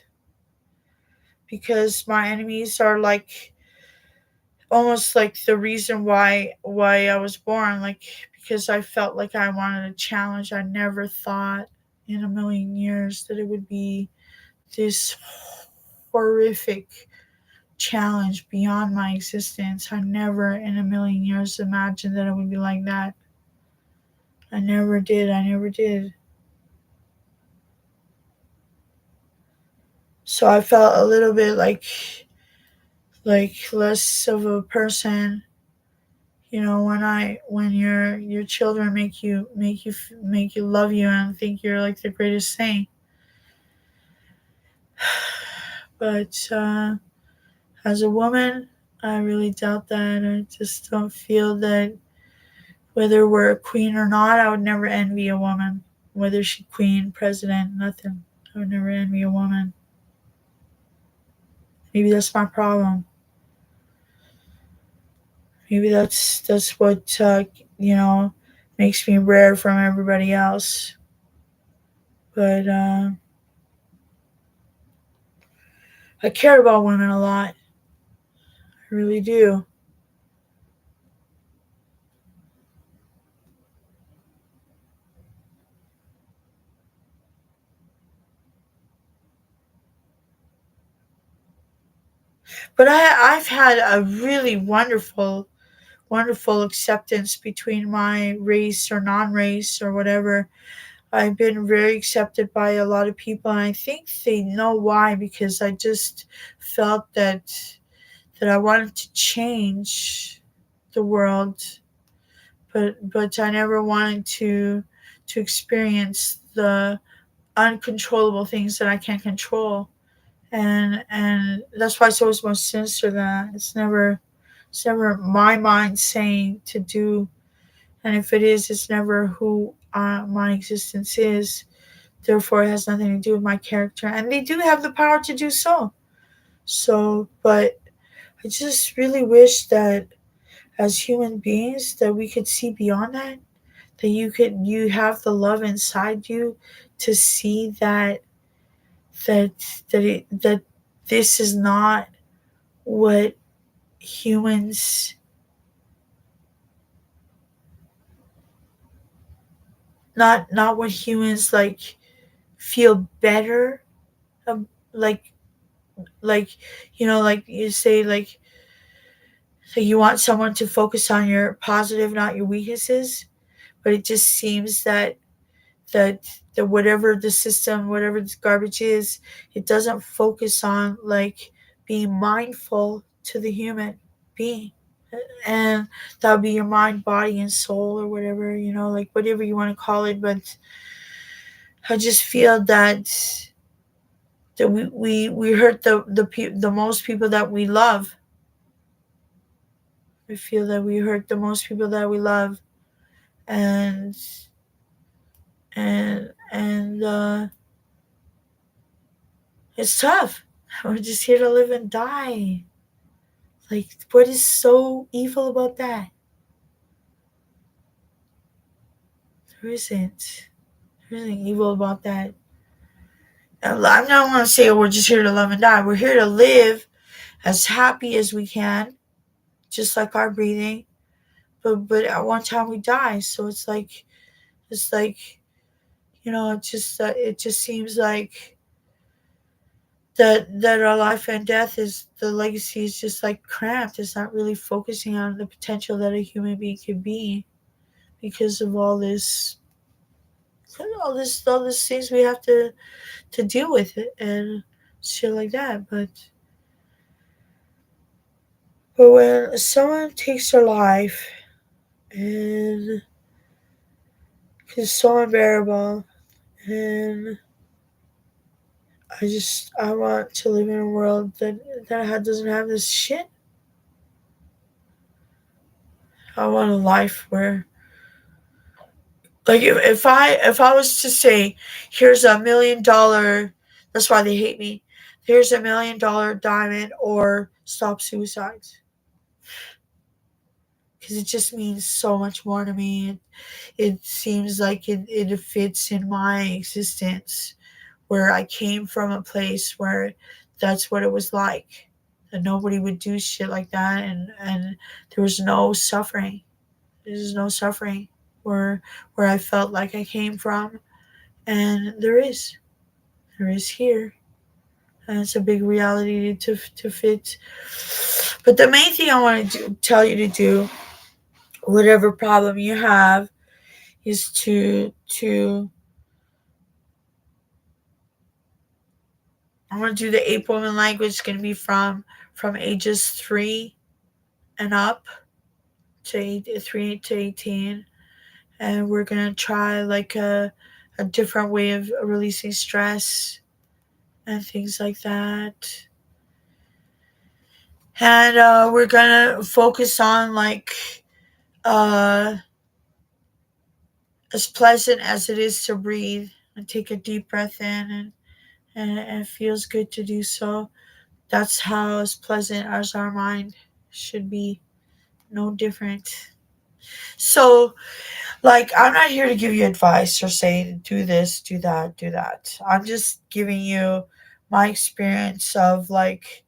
because my enemies are like almost like the reason why I was born, like because I felt like I wanted a challenge. I never thought in a million years that it would be this horrific challenge beyond my existence. I never in a million years imagined that it would be like that. I never did. I never did. So I felt a little bit like less of a person, when your children make you love you and think you're like the greatest thing. But as a woman, I really doubt that. I just don't feel that whether we're a queen or not, I would never envy a woman, whether she queen, president, nothing. I would never envy a woman. Maybe that's my problem. Maybe that's what makes me rare from everybody else. But I care about women a lot. I really do. But I've had a really wonderful acceptance between my race or non-race or whatever. I've been very accepted by a lot of people, and I think they know why, because I just felt that I wanted to change the world, but I never wanted to experience the uncontrollable things that I can't control, and that's why it's always more sinister than that. It's never my mind saying to do, and if it is, it's never who my existence is. Therefore, it has nothing to do with my character, and they do have the power to do so. So, but I just really wish that as human beings that we could see beyond that, that you have the love inside you to see that that this is not what humans not what humans like feel better, like like like you say, like you want someone to focus on your positive, not your weaknesses. But it just seems that whatever the system, whatever this garbage is, it doesn't focus on like being mindful to the human being. And that would be your mind, body, and soul, or whatever, like whatever you want to call it. But I just feel that we hurt the most people that we love. I feel that we hurt the most people that we love, and and it's tough. We're just here to live and die. Like, what is so evil about that? There isn't. There isn't evil about that. I'm not going to say, oh, we're just here to live and die. We're here to live as happy as we can, just like our breathing. But at one time we die. So it's like it just seems like that our life and death is the legacy is just like cramped. It's not really focusing on the potential that a human being could be because of all this things we have to deal with it and shit like that. But when someone takes their life and it's so unbearable, and I want to live in a world that doesn't have this shit. I want a life where, like, if I was to say, here's $1 million, that's why they hate me. Here's $1 million diamond, or stop suicides, because it just means so much more to me. It seems like it fits in my existence, where I came from a place where that's what it was like. That nobody would do shit like that, and there was no suffering. There's no suffering where I felt like I came from, and there is here, and it's a big reality to fit. But the main thing I want to tell you to do, whatever problem you have, is to I'm gonna do the 8 woman language. It's gonna be from ages 3 and up to 3 to 18, and we're gonna try like a different way of releasing stress and things like that. And we're gonna focus on like uh, as pleasant as it is to breathe and take a deep breath in, and it feels good to do so. That's how as pleasant as our mind should be, no different. So, like, I'm not here to give you advice or say do this, do that, do that. I'm just giving you my experience of like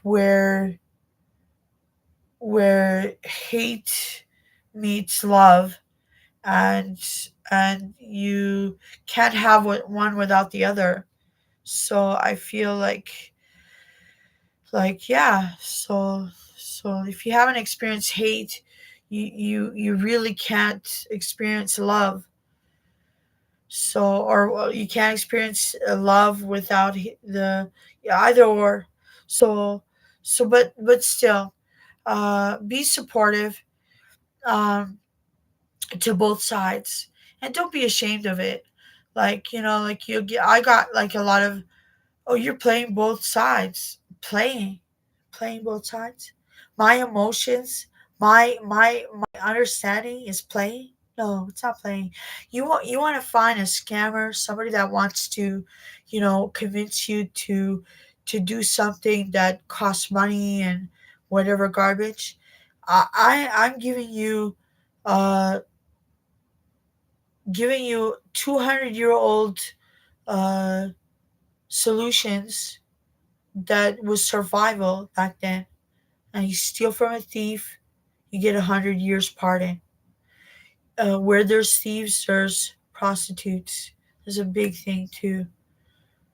where hate meets love, and you can't have one without the other. So I feel like yeah. So if you haven't experienced hate, you really can't experience love. So, or well, you can't experience love without the, yeah, either or. So, but still, be supportive, um, to both sides, and don't be ashamed of it. Like, like I got like a lot of, oh, you're playing both sides. Playing both sides. My emotions, my understanding is playing. No, it's not playing. You want to find a scammer, somebody that wants to, convince you to do something that costs money and whatever garbage. I'm uh giving you 200-year-old uh solutions that was survival back then. And you steal from a thief, you get 100 years pardon. Where there's thieves, there's prostitutes. There's a big thing too,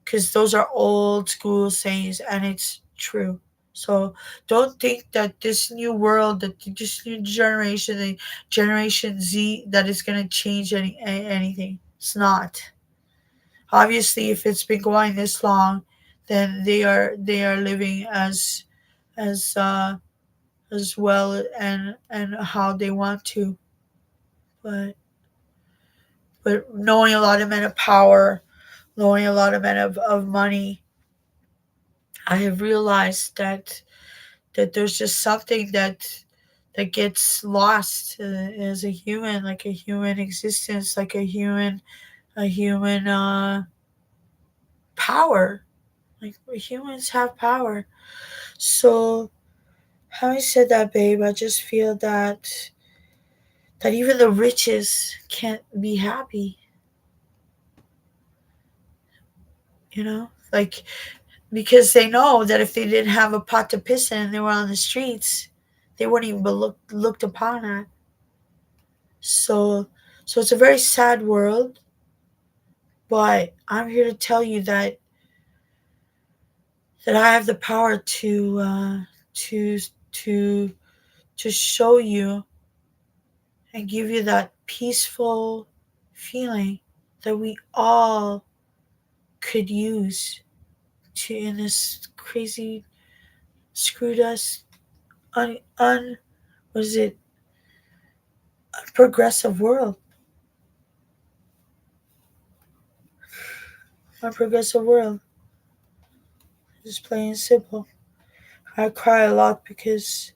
because those are old school sayings, and it's true. So don't think that this new world, that this new generation, the Generation Z, that is gonna change anything. It's not. Obviously, if it's been going this long, then they are living as as well, and how they want to. But knowing a lot of men of power, knowing a lot of men of money, I have realized that there's just something that gets lost as a human, like a human existence, like a human power. Like humans have power. So having said that, babe, I just feel that even the richest can't be happy. Like, because they know that if they didn't have a pot to piss in and they were on the streets, they wouldn't even be looked upon at. So, it's a very sad world. But I'm here to tell you that I have the power to to to show you and give you that peaceful feeling that we all could use to, in this crazy, screwed us, un what is it, progressive world. Our progressive world. Just plain and simple. I cry a lot because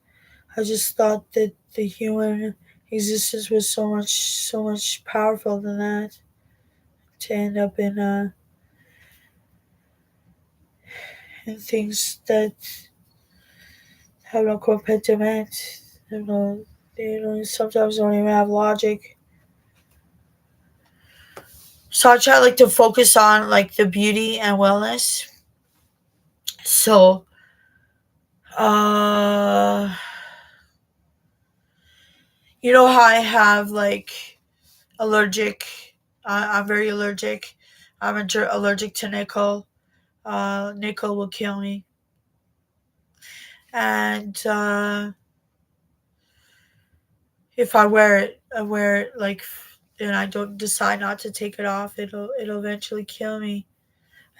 I just thought that the human existence was so much powerful than that, to end up in things that have no competent, have no, they don't, sometimes don't even have logic. So I try like to focus on like the beauty and wellness. So uh how I have like allergic, I'm very allergic. I'm allergic to nickel. Nickel will kill me. And if I wear it, like, and I don't decide not to take it off, it'll eventually kill me.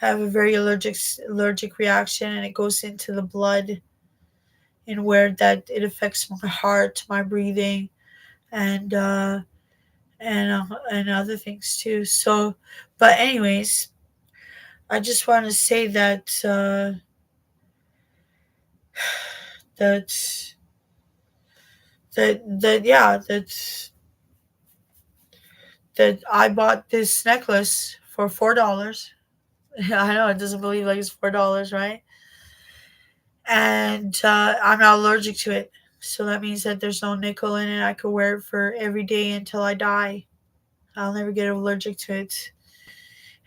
I have a very allergic reaction, and it goes into the blood, and where that it affects my heart, my breathing, and and other things too. So, but anyways, I just want to say that yeah, that I bought this necklace for $4. I know it doesn't believe like it's $4, right? And I'm not allergic to it, so that means that there's no nickel in it. I could wear it for every day until I die. I'll never get allergic to it.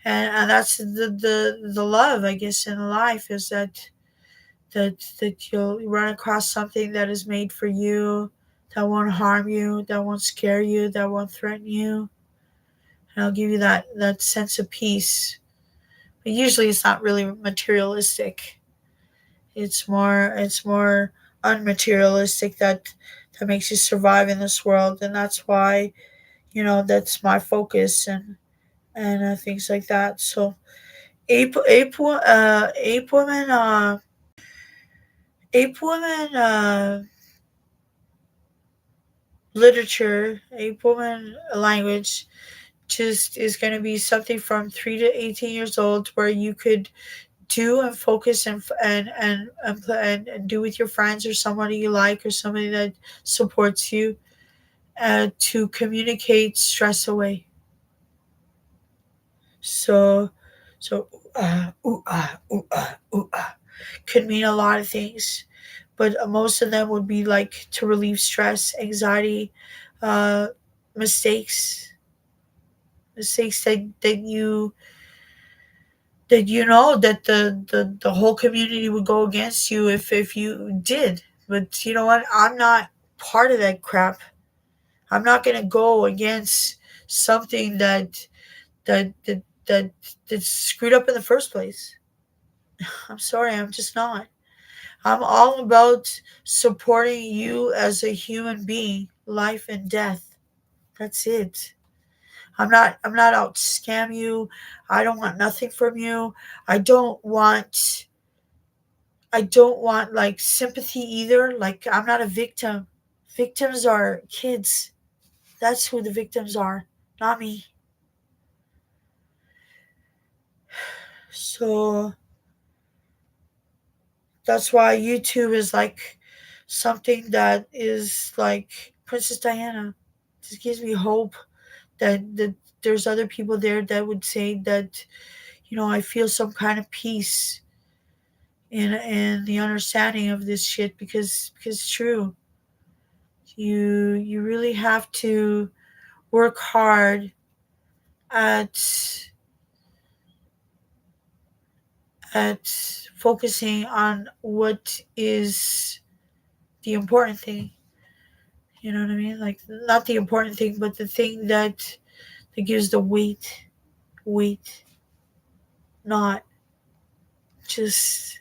And that's the love, I guess, in life, is that you'll run across something that is made for you, that won't harm you, that won't scare you, that won't threaten you, and I'll give you that sense of peace. But usually, it's not really materialistic. It's more unmaterialistic, that makes you survive in this world, and that's why that's my focus. and things like that. So ape women ape women literature, ape woman language just is going to be something from 3 to 18 years old, where you could do and focus and do with your friends or somebody you like or somebody that supports you, to communicate stress away. So, so could mean a lot of things, but most of them would be like to relieve stress, anxiety, uh, mistakes, mistakes that you know that the whole community would go against you if you did. But you know what? I'm not part of that crap. I'm not gonna go against something that that's screwed up in the first place. I'm sorry, I'm just not. I'm all about supporting you as a human being, life and death. That's it. I'm not out to scam you. I don't want nothing from you. I don't want I don't want like sympathy either. Like, I'm not a victim. Victims are kids. That's who the victims are, not me. So that's why YouTube is like something that is like Princess Diana. Just gives me hope that there's other people there that would say that, I feel some kind of peace in the understanding of this shit, because it's true. You really have to work hard at at focusing on what is the important thing. You know what I mean? Like, not the important thing, but the thing that gives the weight, not just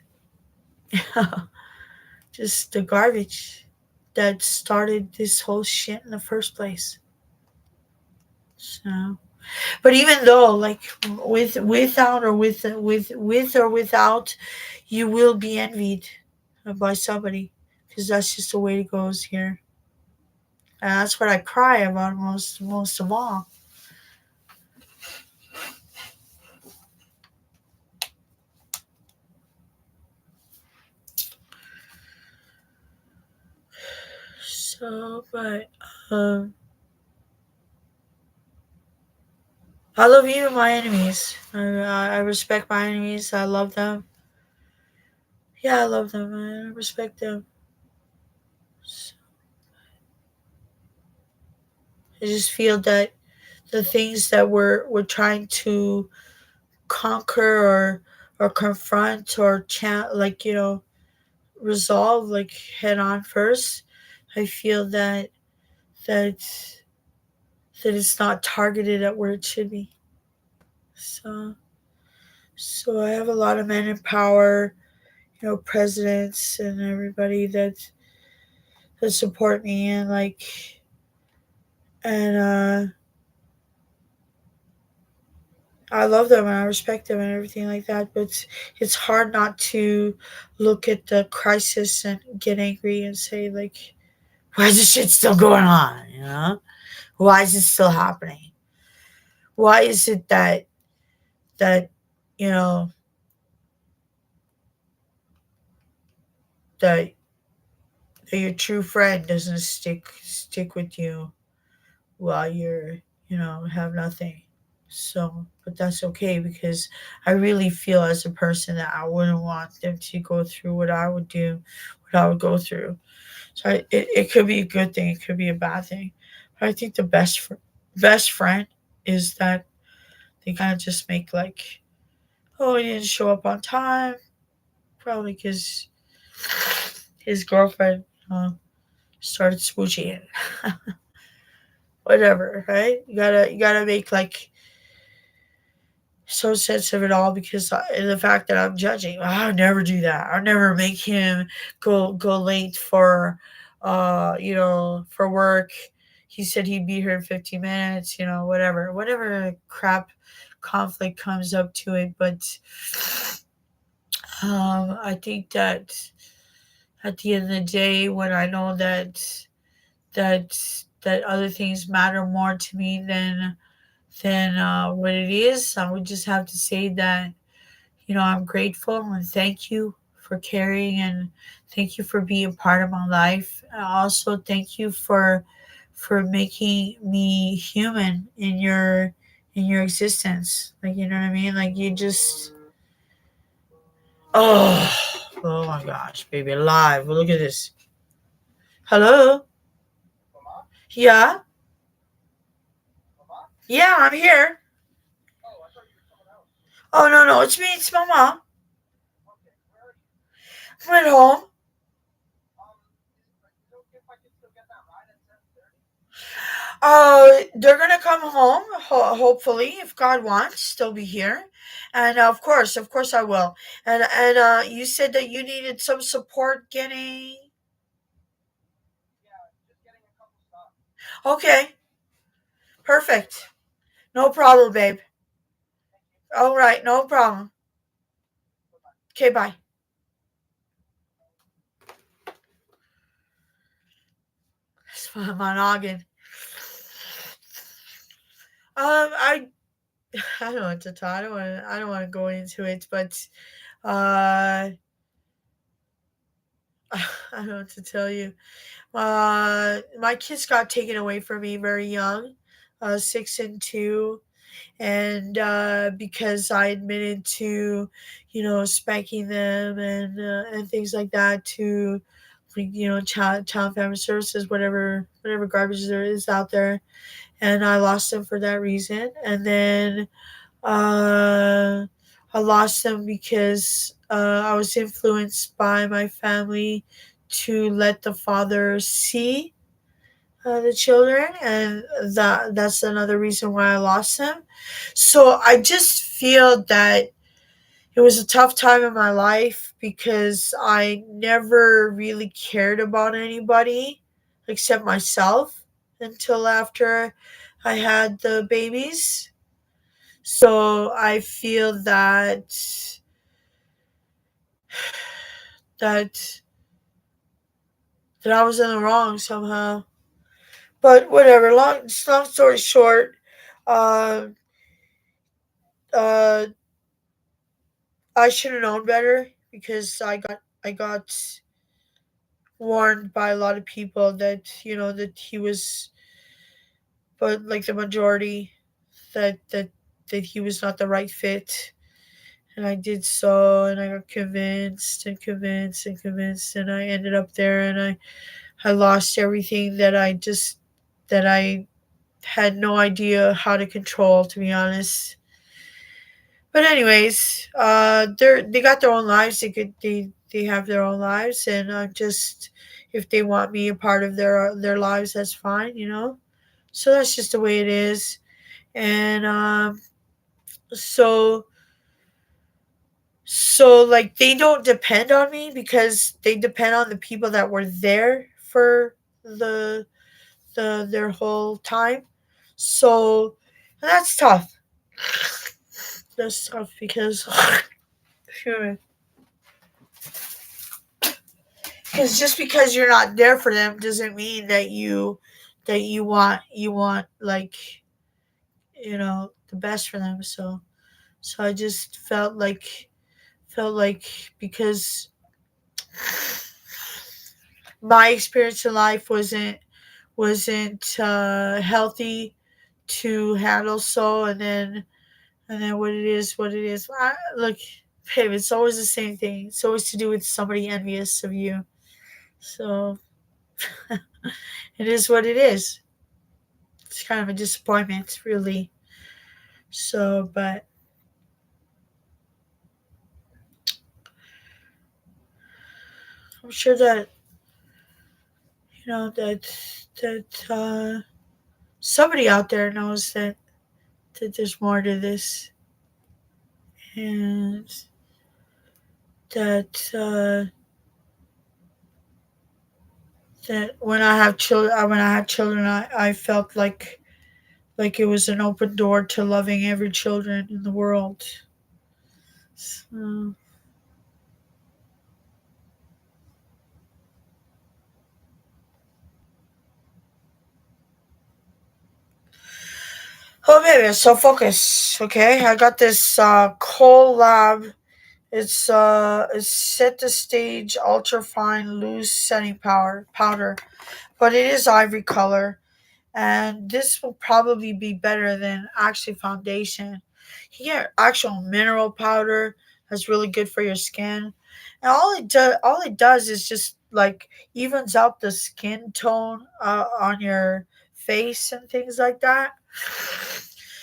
just the garbage that started this whole shit in the first place. So, but even though, like, without or with or without, you will be envied by somebody, because that's just the way it goes here, and that's what I cry about most of all. So, but I love even my enemies. I respect my enemies. I love them. Yeah, I love them. I respect them. So I just feel that the things that we're trying to conquer or confront or like, resolve, like, head on first, I feel that that it's not targeted at where it should be. So I have a lot of men in power, presidents and everybody that support me, and like, and I love them and I respect them and everything like that. But it's hard not to look at the crisis and get angry and say, like, why is this shit still going on? Why is it still happening? Why is it that you know that, that your true friend doesn't stick with you while have nothing? So, but that's okay, because I really feel as a person that I wouldn't want them to go through what I would do, what I would go through. So it could be a good thing, it could be a bad thing. But I think the best friend is that they kind of just make like, oh, he didn't show up on time, probably because his girlfriend started smooching. Whatever, right? You gotta make like so sense of it all, because the fact that I'm judging, I'll never do that. I'll never make him go late for for work. he said he'd be here in 15 minutes, whatever crap conflict comes up to it. But I think that at the end of the day, when I know that other things matter more to me than what it is, I would just have to say that I'm grateful and thank you for caring, and thank you for being part of my life. Also, thank you for making me human in your existence. Like, you know what I mean? Like, you just, oh, oh my gosh, baby, alive. Well, look at this. Hello? Yeah? Yeah, I'm here. Oh, no, no, it's me. It's my mom. I'm at home. They're gonna come home. Hopefully, if God wants, they'll be here, and of course, I will. And you said that you needed some support getting. Okay, perfect. No problem, babe. All right, no problem. Okay, bye. That's my noggin. I I don't want to talk. I don't want to go into it, but uh, I don't know what to tell you. My kids got taken away from me very young, 6 and 2, and because I admitted to, spanking them and things like that to, like, child family services, whatever garbage there is out there, and I lost them for that reason, and then uh, I lost them because I was influenced by my family to let the father see the children, and that's another reason why I lost them. So I just feel that it was a tough time in my life because I never really cared about anybody except myself until after I had the babies. So I feel that that I was in the wrong somehow. But whatever. Long story short, um, uh, I should have known better because I got warned by a lot of people that that he was, but like the majority, that he was not the right fit. And I did so, and I got convinced and convinced and convinced, and I ended up there, and I lost everything that I had no idea how to control, to be honest. But anyways, they got their own lives. They have their own lives, and just, if they want me a part of their lives, that's fine. So that's just the way it is, and so like, they don't depend on me because they depend on the people that were there for their whole time. So that's tough. That's tough because because just because you're not there for them doesn't mean that you want, like, the best for them. So I just felt like because my experience in life wasn't healthy to handle, so, and then what it is. Look, babe, it's always the same thing. It's always to do with somebody envious of you. So it is what it is. It's kind of a disappointment, really. So, but I'm sure that that somebody out there knows that there's more to this, and that that when I have children, when I had children, I felt like it was an open door to loving every children in the world. So, oh baby, so focus, okay? I got this collab. It's set the stage ultra fine loose setting power powder, but it is ivory color, and this will probably be better than actually foundation. You get actual mineral powder that's really good for your skin, and all it does is just like evens out the skin tone on your face and things like that.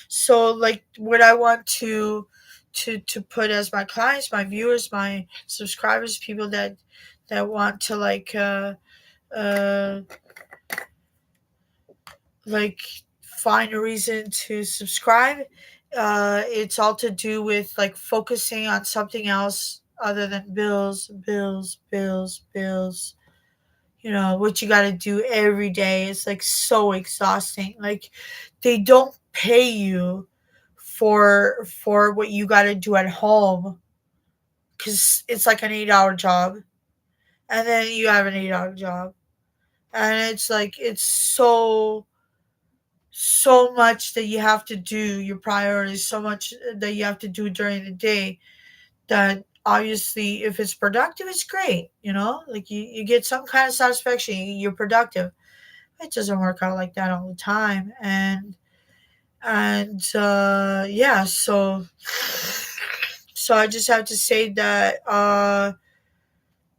So like what I want to put as my clients, my viewers, my subscribers, people that want to uh like find a reason to subscribe. It's all to do with like focusing on something else other than bills, bills, bills, bills. You know what you got to do every day. It's like so exhausting. Like they don't pay you for what you got to do at home because it's like an 8 hour job, and then you have an 8 hour job, and it's like it's so much that you have to do, your priorities, so much that you have to do during the day, that obviously if it's productive it's great, like you get some kind of satisfaction, you're productive. It doesn't work out like that all the time, and yeah, so I just have to say that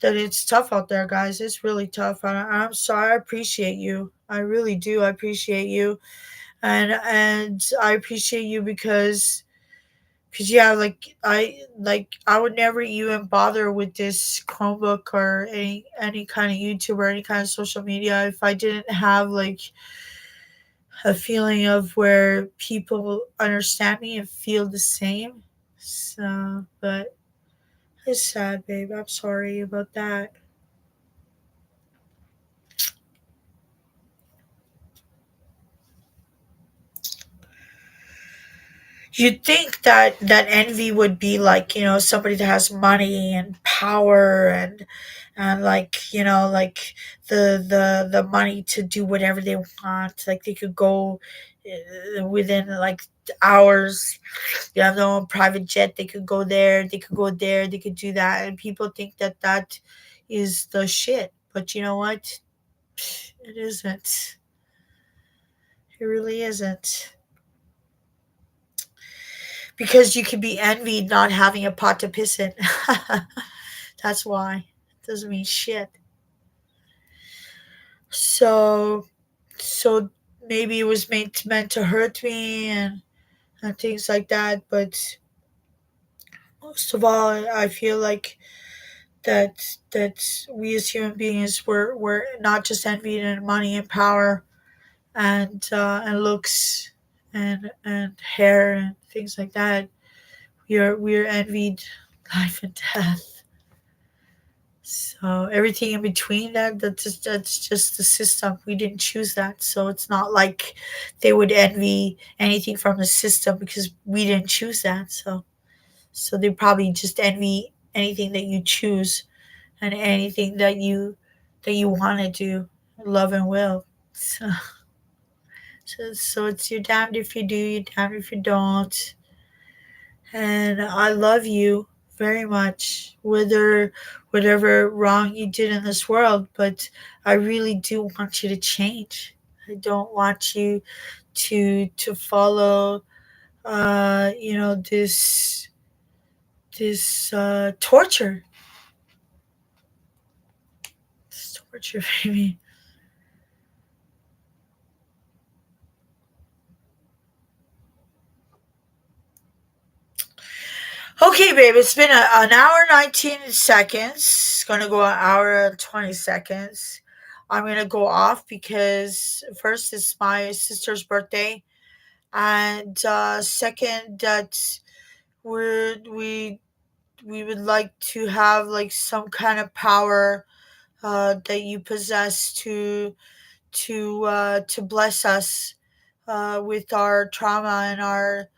it's tough out there, guys. It's really tough, and I'm sorry. I appreciate you, I really do. I appreciate you, and I appreciate you because yeah, like I would never even bother with this Chromebook or any kind of YouTube or any kind of social media if I didn't have like a feeling of where people understand me and feel the same. So, but it's sad, babe. I'm sorry about that. You'd think that envy would be like, somebody that has money and power and like, like the money to do whatever they want. Like they could go within like hours. You have their own private jet. They could go there. They could go there. They could do that. And people think that is the shit. But you know what? It isn't. It really isn't. Because you can be envied not having a pot to piss in. That's why. It doesn't mean shit. So so maybe it was meant to hurt me and things like that, but most of all I feel like that we as human beings were not just envied in money and power and looks and hair and things like that. We're envied life and death. So everything in between that's just the system. We didn't choose that. So it's not like they would envy anything from the system because we didn't choose that. So they probably just envy anything that you choose and anything that you want to do, love and will. So it's you're damned if you do, you're damned if you don't. And I love you very much, whatever wrong you did in this world. But I really do want you to change. I don't want you to follow, this torture, this torture, baby. Okay, babe, it's been an hour 19 seconds. It's gonna go an hour and 20 seconds. I'm gonna go off because first it's my sister's birthday, and second that we we would like to have like some kind of power that you possess to bless us with our trauma and our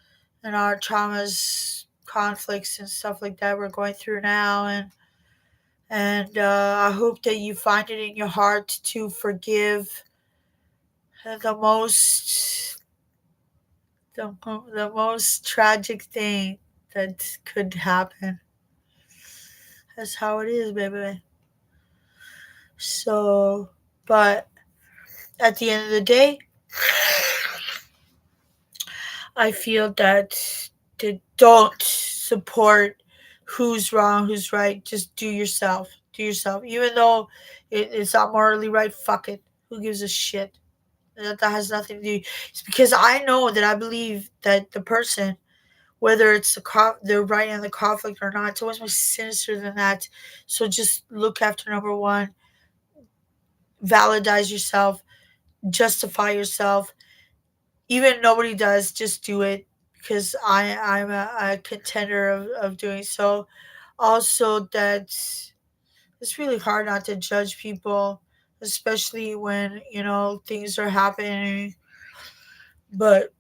traumas, conflicts, and stuff like that we're going through now. And I hope that you find it in your heart to forgive the the most tragic thing that could happen. That's how it is, baby. So, but at the end of the day, I feel that don't support who's wrong, who's right. Just do yourself. Do yourself. Even though it's not morally right, fuck it. Who gives a shit? That has nothing to do. It's because I know that I believe that the person, whether it's they're right in the conflict or not, it's always more sinister than that. So just look after number one, validate yourself, justify yourself. Even if nobody does, just do it because I'm a contender of doing so. Also, that it's really hard not to judge people, especially when things are happening. But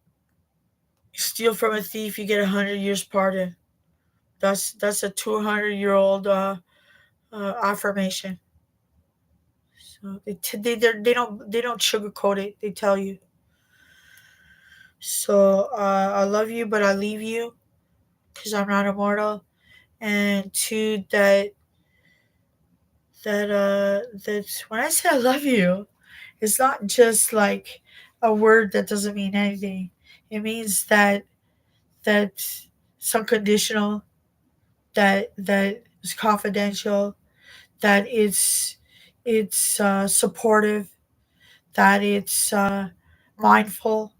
steal from a thief, you get 100 years pardon. That's a 200-year-old affirmation. So they don't sugarcoat it. They tell you. So I love you, but I leave you because I'm not immortal. And two, that when I say I love you, it's not just like a word that doesn't mean anything. It means that it's unconditional, that it's confidential, that it's supportive, that it's mindful,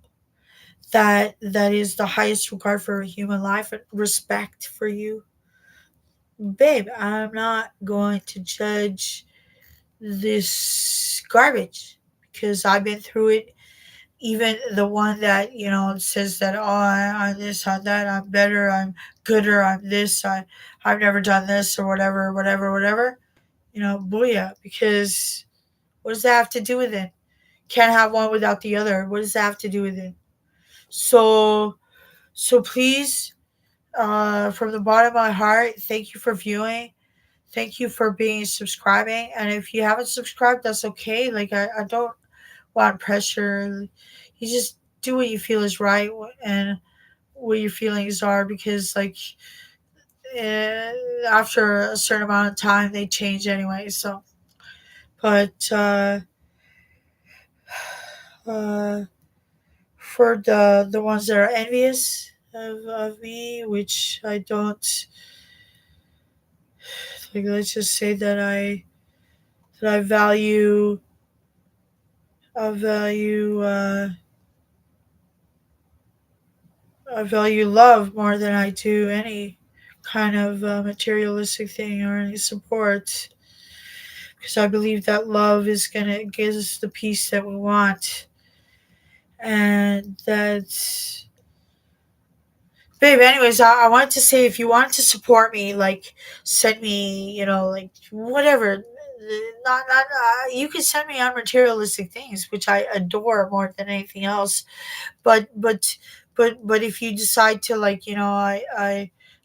that is the highest regard for human life and respect for you. Babe, I'm not going to judge this garbage because I've been through it. Even the one that says that, oh, I'm this, I'm that, I'm better, I'm gooder, I'm this, I've never done this or whatever, whatever, whatever. Booyah. Because what does that have to do with it? Can't have one without the other. What does that have to do with it? So please, from the bottom of my heart, thank you for viewing. Thank you for being subscribing. And if you haven't subscribed, that's okay. Like I don't want pressure. You just do what you feel is right and what your feelings are because eh, after a certain amount of time they change anyway. So, but uh, for the ones that are envious of me, which I don't like, let's just say that I value I value love more than I do any kind of materialistic thing or any support because I believe that love is gonna give us the peace that we want, and that's babe. Anyways, I wanted to say if you wanted to support me, like send me, like whatever. Not you can send me on materialistic things, which I adore more than anything else. But if you decide to like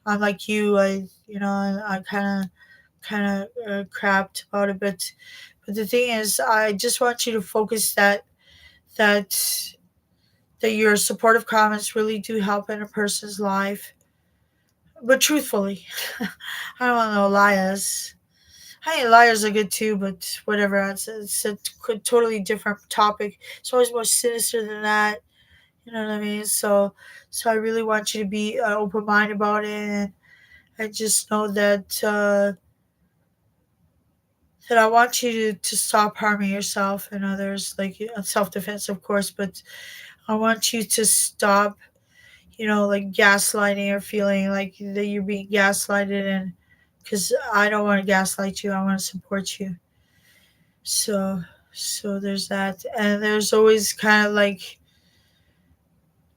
I'm like you, I kind of crapped about it, but the thing is I just want you to focus that that your supportive comments really do help in a person's life, but truthfully. I don't want no liars. I mean, liars are good too, but whatever. It's a totally different topic. It's always more sinister than that. You know what I mean? So I really want you to be open minded about it, and just know that I want you to stop harming yourself and others, like self defense, of course. But I want you to stop, like gaslighting or feeling like that you're being gaslighted, and because I don't want to gaslight you, I want to support you. So there's that, and there's always kind of like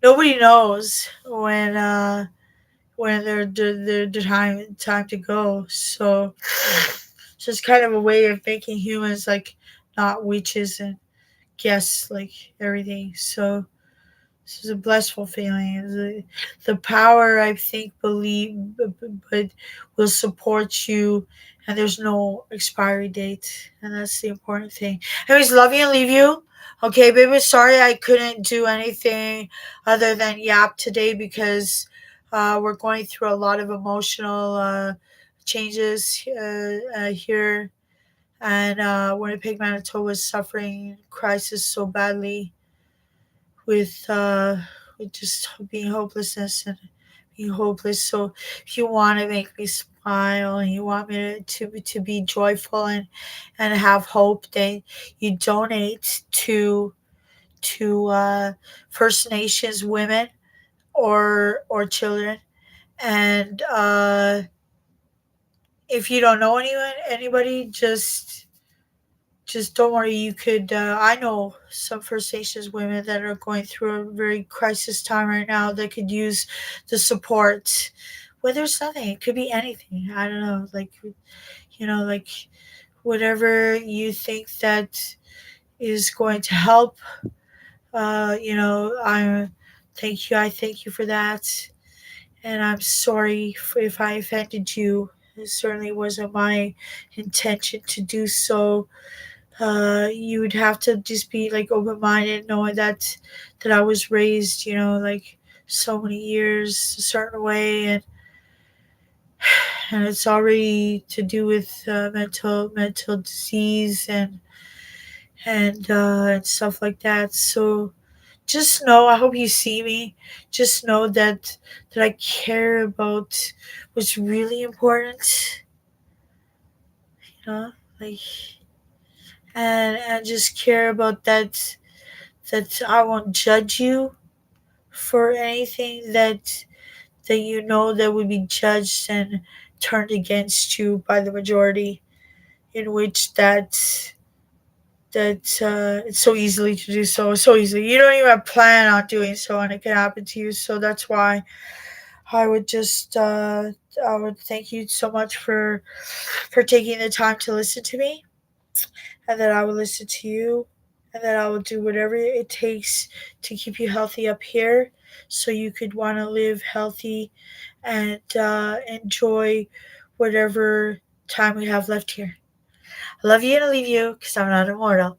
nobody knows when they're time to go. So So it's kind of a way of making humans like not witches and guess like everything. So this is a blissful feeling. The power, I think, believe, but will support you, and there's no expiry date, and that's the important thing. Anyways, love you and leave you. Okay, baby. Sorry I couldn't do anything other than yap today because we're going through a lot of emotional changes here, and Winnipeg, Manitoba is suffering crisis so badly with just being hopelessness and being hopeless. So if you want to make me smile and you want me to be joyful and have hope, then you donate to First Nations women or children. And if you don't know anybody, just don't worry. You could. I know some First Nations women that are going through a very crisis time right now that could use the support. Well, there's nothing. It could be anything. I don't know. Like like whatever you think that is going to help. I thank you. I thank you for that, and I'm sorry if I offended you. It certainly wasn't my intention to do so. You would have to just be like open minded, knowing that I was raised, like so many years a certain way, and it's already to do with mental disease and stuff like that. So just know, I hope you see me. Just know that I care about what's really important, you know, like and just care about that I won't judge you for anything that you know that would be judged and turned against you by the majority, in which that it's so easily to do so easily. You don't even plan on doing so, and it can happen to you. So that's why I would just I would thank you so much for taking the time to listen to me, and that I will listen to you, and that I will do whatever it takes to keep you healthy up here so you could want to live healthy and enjoy whatever time we have left here. I love you and I leave you because I'm not immortal.